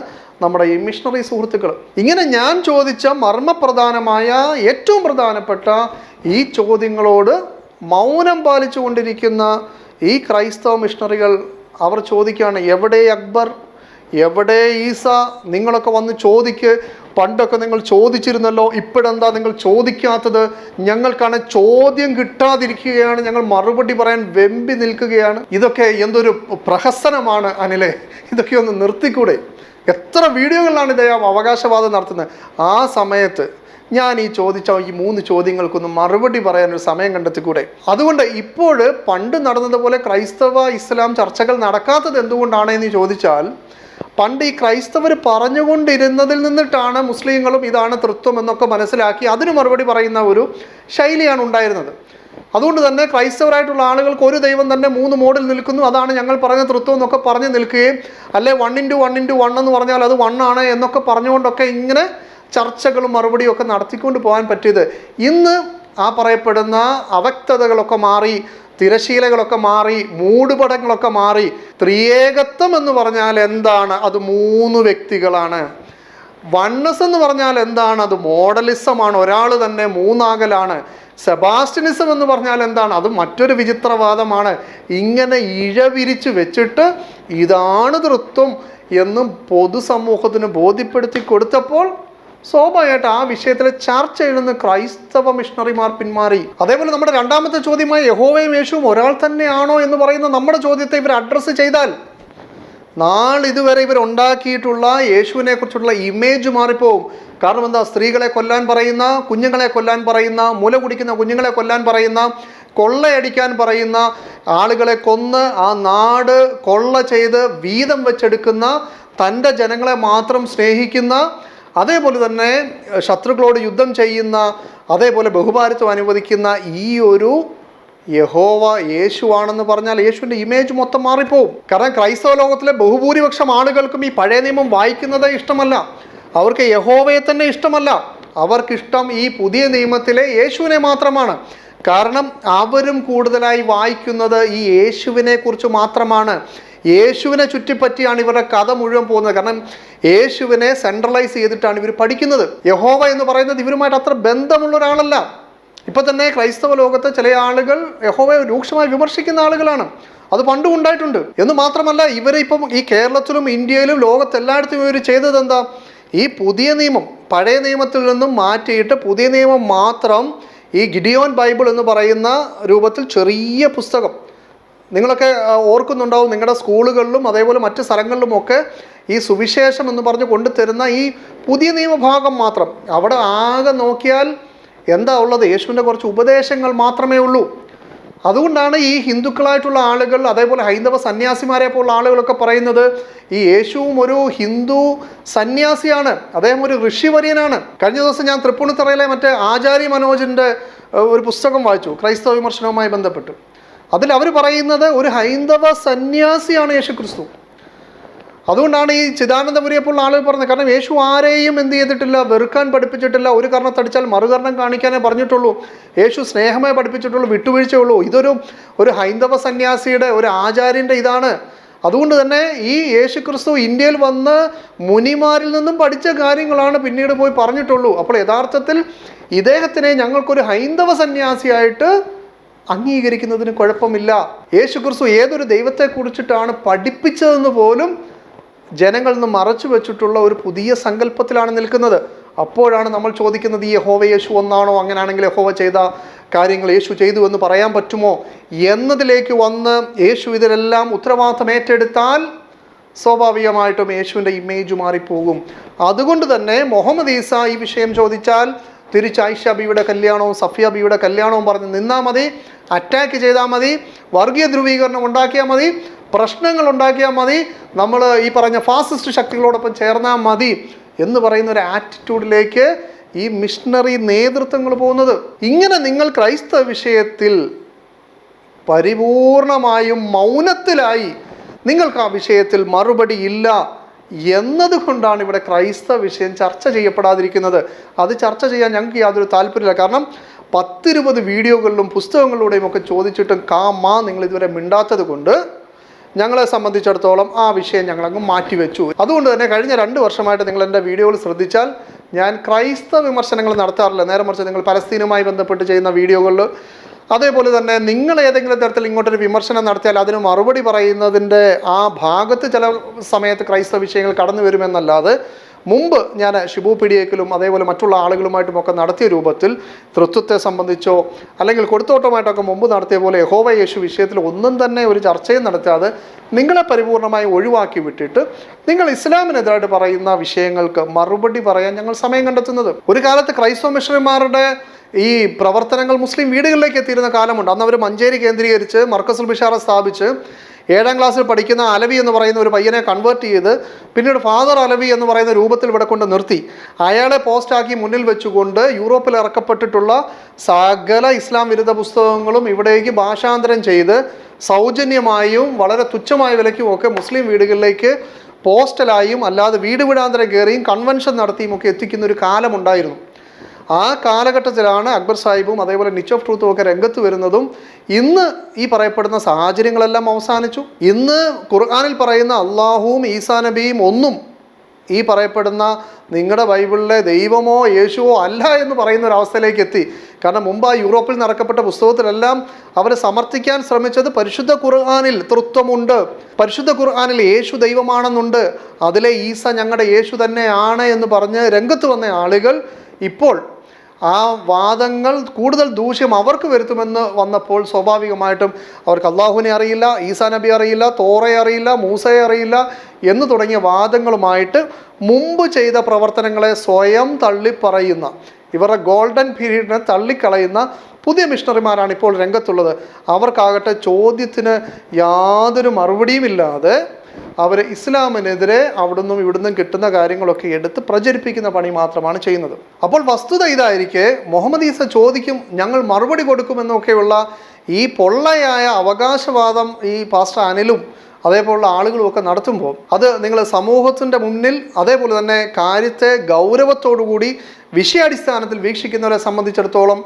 നമ്മുടെ ഈ മിഷണറി സുഹൃത്തുക്കൾ. ഇങ്ങനെ ഞാൻ ചോദിച്ച മർമ്മപ്രധാനമായ ഏറ്റവും പ്രധാനപ്പെട്ട ഈ ചോദ്യങ്ങളോട് മൗനം പാലിച്ചു കൊണ്ടിരിക്കുന്ന ഈ ക്രൈസ്തവ മിഷണറികൾ അവർ ചോദിക്കുകയാണ്, എവിടെ അക്ബർ, എവിടെ ഈസ? നിങ്ങളൊക്കെ വന്ന് ചോദിക്ക്, പണ്ടൊക്കെ നിങ്ങൾ ചോദിച്ചിരുന്നല്ലോ, ഇപ്പോഴെന്താ നിങ്ങൾ ചോദിക്കാത്തത്? ഞങ്ങൾക്കാണ് ചോദ്യം കിട്ടാതിരിക്കുകയാണ്, ഞങ്ങൾ മറുപടി പറയാൻ വെമ്പി നിൽക്കുകയാണ്. ഇതൊക്കെ എന്തൊരു പ്രഹസനമാണ് അനിലെ, ഇതൊക്കെ ഒന്ന് നിർത്തിക്കൂടെ? എത്ര വീഡിയോകളിലാണ് ഇദ്ദേഹം അവകാശവാദം നടത്തുന്നത്. ആ സമയത്ത് ഞാൻ ഈ ചോദിച്ച ഈ 3 ചോദ്യങ്ങൾക്കൊന്നും മറുപടി പറയാനൊരു സമയം കണ്ടെത്തിക്കൂടെ? അതുകൊണ്ട് ഇപ്പോൾ പണ്ട് നടന്നതുപോലെ ക്രൈസ്തവ ഇസ്ലാം ചർച്ചകൾ നടക്കാത്തത് എന്തുകൊണ്ടാണ് എന്ന് ചോദിച്ചാൽ, പണ്ട് ഈ ക്രൈസ്തവർ പറഞ്ഞുകൊണ്ടിരുന്നതിൽ നിന്നിട്ടാണ് മുസ്ലിങ്ങളും ഇതാണ് തൃത്വം എന്നൊക്കെ മനസ്സിലാക്കി അതിന് മറുപടി പറയുന്ന ഒരു ശൈലിയാണ് ഉണ്ടായിരുന്നത്. അതുകൊണ്ട് തന്നെ ക്രൈസ്തവരായിട്ടുള്ള ആളുകൾക്ക് ഒരു ദൈവം തന്നെ 3 മോഡിൽ നിൽക്കുന്നു, അതാണ് ഞങ്ങൾ പറഞ്ഞ തൃത്വം എന്നൊക്കെ പറഞ്ഞ് നിൽക്കുകയും, അല്ലെ 1x1x1 എന്ന് പറഞ്ഞാൽ അത് 1 ആണ് എന്നൊക്കെ പറഞ്ഞുകൊണ്ടൊക്കെ ഇങ്ങനെ ചർച്ചകളും മറുപടിയും ഒക്കെ നടത്തിക്കൊണ്ട് പോകാൻ പറ്റിയത്. ഇന്ന് ആ പറയപ്പെടുന്ന അവ്യക്തതകളൊക്കെ മാറി, തിരശീലകളൊക്കെ മാറി, മൂടുപടങ്ങളൊക്കെ മാറി. ത്രിയേകത്വം എന്ന് പറഞ്ഞാൽ എന്താണ്? അത് 3 വ്യക്തികളാണ്. വണ്ണസ് എന്ന് പറഞ്ഞാൽ എന്താണ്? അത് മോഡലിസമാണ്, ഒരാൾ തന്നെ 3 ആകലാണ്. സെബാസ്റ്റ്യനിസം എന്ന് പറഞ്ഞാൽ എന്താണ്? അത് മറ്റൊരു വിചിത്രവാദമാണ്. ഇങ്ങനെ ഇഴവിരിച്ച് വെച്ചിട്ട് ഇതാണ് തൃത്വം എന്നും പൊതുസമൂഹത്തിന് ബോധ്യപ്പെടുത്തി കൊടുത്തപ്പോൾ സ്വാഭാവികമായിട്ട് ആ വിഷയത്തിൽ ചർച്ച ചെയ്യുന്ന ക്രൈസ്തവ മിഷണറിമാർ പിന്മാറി. അതേപോലെ നമ്മുടെ രണ്ടാമത്തെ ചോദ്യമായി യഹോവയും യേശുവും ഒരാൾ തന്നെയാണോ എന്ന് പറയുന്ന നമ്മുടെ ചോദ്യത്തെ ഇവർ അഡ്രസ്സ് ചെയ്താൽ, നാളിതുവരെ ഇവർ ഉണ്ടാക്കിയിട്ടുള്ള യേശുവിനെ കുറിച്ചുള്ള ഇമേജ് മാറിപ്പോവും. കാരണം എന്താ? സ്ത്രീകളെ കൊല്ലാൻ പറയുന്ന, കുഞ്ഞുങ്ങളെ കൊല്ലാൻ പറയുന്ന, മുല കുടിക്കുന്ന കുഞ്ഞുങ്ങളെ കൊല്ലാൻ പറയുന്ന, കൊള്ളയടിക്കാൻ പറയുന്ന, ആളുകളെ കൊന്ന് ആ നാട് കൊള്ള ചെയ്ത് വീതം വെച്ചെടുക്കുന്ന, തൻ്റെ ജനങ്ങളെ മാത്രം സ്നേഹിക്കുന്ന, അതേപോലെ തന്നെ ശത്രുക്കളോട് യുദ്ധം ചെയ്യുന്ന, അതേപോലെ ബഹുഭാരിത്വം അനുവദിക്കുന്ന ഈ ഒരു യഹോവ യേശുവാണെന്ന് പറഞ്ഞാൽ യേശുവിൻ്റെ ഇമേജ് മൊത്തം മാറിപ്പോവും. കാരണം ക്രൈസ്തവ ലോകത്തിലെ ബഹുഭൂരിപക്ഷം ആളുകൾക്കും ഈ പഴയ നിയമം വായിക്കുന്നത് ഇഷ്ടമല്ല, അവർക്ക് യഹോവയെ തന്നെ ഇഷ്ടമല്ല. അവർക്കിഷ്ടം ഈ പുതിയ നിയമത്തിലെ യേശുവിനെ മാത്രമാണ്. കാരണം അവരും കൂടുതലായി വായിക്കുന്നത് ഈ യേശുവിനെ കുറിച്ച് മാത്രമാണ്. യേശുവിനെ ചുറ്റിപ്പറ്റിയാണ് ഇവരുടെ കഥ മുഴുവൻ പോകുന്നത്. കാരണം യേശുവിനെ സെൻട്രലൈസ് ചെയ്തിട്ടാണ് ഇവർ പഠിക്കുന്നത്. യഹോവ എന്ന് പറയുന്നത് ഇവരുമായിട്ട് അത്ര ബന്ധമുള്ള ഒരാളല്ല. ഇപ്പം തന്നെ ക്രൈസ്തവ ലോകത്ത് ചില ആളുകൾ യഹോവയെ രൂക്ഷമായി വിമർശിക്കുന്ന ആളുകളാണ്. അത് പണ്ടും ഉണ്ടായിട്ടുണ്ട്. എന്ന് മാത്രമല്ല, ഇവരിപ്പം ഈ കേരളത്തിലും ഇന്ത്യയിലും ലോകത്തെല്ലായിടത്തും ഇവർ ചെയ്തത് എന്താ? ഈ പുതിയ നിയമം പഴയ നിയമത്തിൽ നിന്നും മാറ്റിയിട്ട് പുതിയ നിയമം മാത്രം ഈ ഗിഡിയോൻ ബൈബിൾ എന്ന് പറയുന്ന രൂപത്തിൽ ചെറിയ പുസ്തകം, നിങ്ങളൊക്കെ ഓർക്കുന്നുണ്ടാവും, നിങ്ങളുടെ സ്കൂളുകളിലും അതേപോലെ മറ്റ് സ്ഥലങ്ങളിലുമൊക്കെ ഈ സുവിശേഷം എന്ന് പറഞ്ഞ് കൊണ്ടുതരുന്ന ഈ പുതിയ നിയമഭാഗം മാത്രം. അവിടെ ആകെ നോക്കിയാൽ എന്താ ഉള്ളത്? യേശുവിൻ്റെ കുറച്ച് ഉപദേശങ്ങൾ മാത്രമേ ഉള്ളൂ. അതുകൊണ്ടാണ് ഈ ഹിന്ദുക്കളായിട്ടുള്ള ആളുകൾ, അതേപോലെ ഹൈന്ദവ സന്യാസിമാരെ പോലുള്ള ആളുകളൊക്കെ പറയുന്നത് ഈ യേശുവും ഒരു ഹിന്ദു സന്യാസിയാണ്, അദ്ദേഹം ഒരു ഋഷിവര്യനാണ്. കഴിഞ്ഞ ദിവസം ഞാൻ തൃപ്പൂണിത്തറയിലെ മറ്റേ ആചാര്യ മനോജിൻ്റെ ഒരു പുസ്തകം വായിച്ചു, ക്രൈസ്തവ വിമർശനവുമായി ബന്ധപ്പെട്ട്. അതിൽ അവർ പറയുന്നത് ഒരു ഹൈന്ദവ സന്യാസിയാണ് യേശു ക്രിസ്തു. അതുകൊണ്ടാണ് ഈ ചിദാനന്ദപുരിയെപ്പോലുള്ള ആളുകൾ പറഞ്ഞത്. കാരണം യേശു ആരെയും എന്ത് ചെയ്തിട്ടില്ല, വെറുക്കാൻ പഠിപ്പിച്ചിട്ടില്ല. ഒരു കർണത്തടിച്ചാൽ മറുകർണം കാണിക്കാനേ പറഞ്ഞിട്ടുള്ളൂ. യേശു സ്നേഹമേ പഠിപ്പിച്ചിട്ടുള്ളൂ, വിട്ടുവീഴ്ചയുള്ളൂ. ഒരു ഹൈന്ദവ സന്യാസിയുടെ, ഒരു ആചാര്യൻ്റെ ഇതാണ്. അതുകൊണ്ട് തന്നെ ഈ യേശു ക്രിസ്തു ഇന്ത്യയിൽ വന്ന് മുനിമാരിൽ നിന്നും പഠിച്ച കാര്യങ്ങളാണ് പിന്നീട് പോയി പറഞ്ഞിട്ടുള്ളൂ. അപ്പോൾ യഥാർത്ഥത്തിൽ ഇദ്ദേഹത്തിനെ ഞങ്ങൾക്കൊരു ഹൈന്ദവ സന്യാസിയായിട്ട് അംഗീകരിക്കുന്നതിന് കുഴപ്പമില്ല. യേശു ക്രിസ്തു ഏതൊരു ദൈവത്തെക്കുറിച്ചിട്ടാണ് പഠിപ്പിച്ചതെന്ന് പോലും ജനങ്ങളിൽ നിന്ന് മറച്ചു വെച്ചിട്ടുള്ള ഒരു പുതിയ സങ്കല്പത്തിലാണ് നിൽക്കുന്നത്. അപ്പോഴാണ് നമ്മൾ ചോദിക്കുന്നത്, ഈ യഹോവ യേശു ഒന്നാണോ? അങ്ങനെയാണെങ്കിൽ യഹോവ ചെയ്ത കാര്യങ്ങൾ യേശു ചെയ്തു എന്ന് പറയാൻ പറ്റുമോ എന്നതിലേക്ക് വന്ന് യേശു ഇതിലെല്ലാം ഉത്തരവാദിത്തം ഏറ്റെടുത്താൽ സ്വാഭാവികമായിട്ടും യേശുവിൻ്റെ ഇമേജ് മാറിപ്പോകും. അതുകൊണ്ട് തന്നെ മുഹമ്മദ് ഈസ ഈ വിഷയം ചോദിച്ചാൽ തിരിച്ച് ആയിഷ ബിയുടെ കല്യാണവും സഫിയ ബിയുടെ കല്യാണവും പറഞ്ഞ് നിന്നാൽ മതി, അറ്റാക്ക് ചെയ്താൽ മതി, വർഗീയ ധ്രുവീകരണം ഉണ്ടാക്കിയാൽ മതി, പ്രശ്നങ്ങൾ ഉണ്ടാക്കിയാൽ മതി, നമ്മൾ ഈ പറഞ്ഞ ഫാസിസ്റ്റ് ശക്തികളോടൊപ്പം ചേർന്നാൽ മതി എന്ന് പറയുന്ന ഒരു ആറ്റിറ്റ്യൂഡിലേക്ക് ഈ മിഷണറി നേതൃത്വങ്ങൾ പോകുന്നത്. ഇങ്ങനെ നിങ്ങൾ ക്രൈസ്തവ വിഷയത്തിൽ പരിപൂർണമായും മൗനത്തിലായി, നിങ്ങൾക്ക് ആ വിഷയത്തിൽ മറുപടി ഇല്ല എന്നതുകൊണ്ടാണ് ഇവിടെ ക്രൈസ്തവ വിഷയം ചർച്ച ചെയ്യപ്പെടാതിരിക്കുന്നത്. അത് ചർച്ച ചെയ്യാൻ ഞങ്ങൾക്ക് യാതൊരു താല്പര്യമില്ല. കാരണം 10-20 വീഡിയോകളിലും പുസ്തകങ്ങളിലൂടെയും ഒക്കെ ചോദിച്ചിട്ടും നിങ്ങൾ ഇതുവരെ മിണ്ടാത്തത് കൊണ്ട് ഞങ്ങളെ സംബന്ധിച്ചിടത്തോളം ആ വിഷയം ഞങ്ങളങ്ങ് മാറ്റിവെച്ചു. അതുകൊണ്ട് തന്നെ കഴിഞ്ഞ 2 വർഷമായിട്ട് നിങ്ങൾ എൻ്റെ വീഡിയോകൾ ശ്രദ്ധിച്ചാൽ ഞാൻ ക്രൈസ്തവ വിമർശനങ്ങൾ നടത്താറില്ല. നേരെ മറിച്ച് നിങ്ങൾ പലസ്തീനുമായി ബന്ധപ്പെട്ട് ചെയ്യുന്ന വീഡിയോകളിൽ, അതേപോലെ തന്നെ നിങ്ങൾ ഏതെങ്കിലും തരത്തിൽ ഇങ്ങോട്ടൊരു വിമർശനം നടത്തിയാൽ അതിന് മറുപടി പറയുന്നതിൻ്റെ ആ ഭാഗത്ത് ചില സമയത്ത് ക്രൈസ്തവ വിഷയങ്ങൾ കടന്നു വരുമെന്നല്ലാതെ മുമ്പ് ഞാൻ ഷിബു പീഡിയക്കിലും അതേപോലെ മറ്റുള്ള ആളുകളുമായിട്ടുമൊക്കെ നടത്തിയ രൂപത്തിൽ തൃത്വത്തെ സംബന്ധിച്ചോ അല്ലെങ്കിൽ കൊടുത്തോട്ടമായിട്ടൊക്കെ മുമ്പ് നടത്തിയ പോലെ യഹോവ യേശു വിഷയത്തിൽ ഒന്നും തന്നെ ഒരു ചർച്ചയും നടത്താതെ നിങ്ങളെ പരിപൂർണമായി ഒഴിവാക്കി വിട്ടിട്ട് നിങ്ങൾ ഇസ്ലാമിനെതിരായിട്ട് പറയുന്ന വിഷയങ്ങൾക്ക് മറുപടി പറയാൻ ഞങ്ങൾ സമയം കണ്ടെത്തുന്നത്. ഒരു കാലത്ത് ക്രൈസ്തവ മിഷണറിമാരുടെ ഈ പ്രവർത്തനങ്ങൾ മുസ്ലിം വീടുകളിലേക്ക് എത്തിയിരുന്ന കാലമുണ്ട്. അന്ന് അവർ മഞ്ചേരി കേന്ദ്രീകരിച്ച് മർക്കസുൽ ബിഷാറ സ്ഥാപിച്ച് 7ാം ക്ലാസ്സിൽ പഠിക്കുന്ന അലവി എന്ന് പറയുന്ന ഒരു പയ്യനെ കൺവേർട്ട് ചെയ്ത് പിന്നീട് ഫാദർ അലവി എന്ന് പറയുന്ന രൂപത്തിൽ ഇവിടെ കൊണ്ട് നിർത്തി അയാളെ പോസ്റ്റാക്കി മുന്നിൽ വെച്ചുകൊണ്ട് യൂറോപ്പിൽ ഇറക്കപ്പെട്ടിട്ടുള്ള സകല ഇസ്ലാം വിരുദ്ധ പുസ്തകങ്ങളും ഇവിടേക്ക് ഭാഷാന്തരം ചെയ്ത് സൗജന്യമായും വളരെ തുച്ഛമായ വിലയ്ക്കും ഒക്കെ മുസ്ലിം വീടുകളിലേക്ക് പോസ്റ്റലായും അല്ലാതെ വീട് വീടാന്തരം കയറിയും കൺവെൻഷൻ നടത്തിയും ഒക്കെ എത്തിക്കുന്ന ഒരു കാലമുണ്ടായിരുന്നു. ആ കാലഘട്ടത്തിലാണ് അക്ബർ സാഹിബും അതേപോലെ നിച്ച് ഓഫ് ട്രൂത്തും ഒക്കെ രംഗത്ത് വരുന്നതും. ഇന്ന് ഈ പറയപ്പെടുന്ന സാഹചര്യങ്ങളെല്ലാം അവസാനിച്ചു. ഇന്ന് ഖുർആനിൽ പറയുന്ന അള്ളാഹുവും ഈസാ നബിയും ഒന്നും ഈ പറയപ്പെടുന്ന നിങ്ങളുടെ ബൈബിളിലെ ദൈവമോ യേശുവോ അല്ല എന്ന് പറയുന്ന ഒരു അവസ്ഥയിലേക്ക് എത്തി. കാരണം മുമ്പ് ആ യൂറോപ്പിൽ നടക്കപ്പെട്ട പുസ്തകത്തിലെല്ലാം അവർ സമർത്ഥിക്കാൻ ശ്രമിച്ചത് പരിശുദ്ധ ഖുർആനിൽ തൃത്വമുണ്ട്, പരിശുദ്ധ ഖുർആനിൽ യേശു ദൈവമാണെന്നുണ്ട്, അതിലെ ഈസ ഞങ്ങളുടെ യേശു തന്നെയാണ് എന്ന് പറഞ്ഞ് രംഗത്ത് വന്ന ആളുകൾ ഇപ്പോൾ ആ വാദങ്ങൾ കൂടുതൽ ദൂഷ്യം അവർക്ക് വരുത്തുമെന്ന് വന്നപ്പോൾ സ്വാഭാവികമായിട്ടും അവർക്ക് അള്ളാഹുവിനെ അറിയില്ല, ഈസാ നബി അറിയില്ല, തോറയെ അറിയില്ല, മൂസയെ അറിയില്ല എന്ന് തുടങ്ങിയ വാദങ്ങളുമായിട്ട് മുമ്പ് ചെയ്ത പ്രവർത്തനങ്ങളെ സ്വയം തള്ളിപ്പറയുന്ന, ഇവരുടെ ഗോൾഡൻ പീരീഡിനെ തള്ളിക്കളയുന്ന പുതിയ മിഷണറിമാരാണ് ഇപ്പോൾ രംഗത്തുള്ളത്. അവർക്കാകട്ടെ ചോദ്യത്തിന് യാതൊരു മറുപടിയുമില്ലാതെ അവർ ഇസ്ലാമിനെതിരെ അവിടുന്നും ഇവിടുന്നും കിട്ടുന്ന കാര്യങ്ങളൊക്കെ എടുത്ത് പ്രചരിപ്പിക്കുന്ന പണി മാത്രമാണ് ചെയ്യുന്നത്. അപ്പോൾ വസ്തുത ഇതായിരിക്കെ മുഹമ്മദ് ഈസ ചോദിക്കും, ഞങ്ങൾ മറുപടി കൊടുക്കുമെന്നൊക്കെയുള്ള ഈ പൊള്ളയായ അവകാശവാദം ഈ പാസ്റ്റർ അനിലും അതേപോലുള്ള ആളുകളും ഒക്കെ നടത്തുമ്പോൾ അത് നിങ്ങൾ സമൂഹത്തിൻ്റെ മുന്നിൽ അതേപോലെ തന്നെ കാര്യത്തെ ഗൗരവത്തോടുകൂടി വിഷയാടിസ്ഥാനത്തിൽ വീക്ഷിക്കുന്നവരെ സംബന്ധിച്ചിടത്തോളം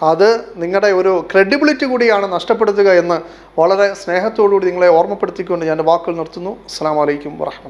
അത് നിങ്ങളുടെ ഒരു ക്രെഡിബിലിറ്റി കൂടിയാണ് നഷ്ടപ്പെടുത്തുക എന്ന് വളരെ സ്നേഹത്തോടുകൂടി നിങ്ങളെ ഓർമ്മപ്പെടുത്തിക്കൊണ്ട് ഞാൻ വാക്കുകൾ നിർത്തുന്നു. അസ്സലാമു അലൈക്കും വറഹ്മത്തുള്ളാഹി.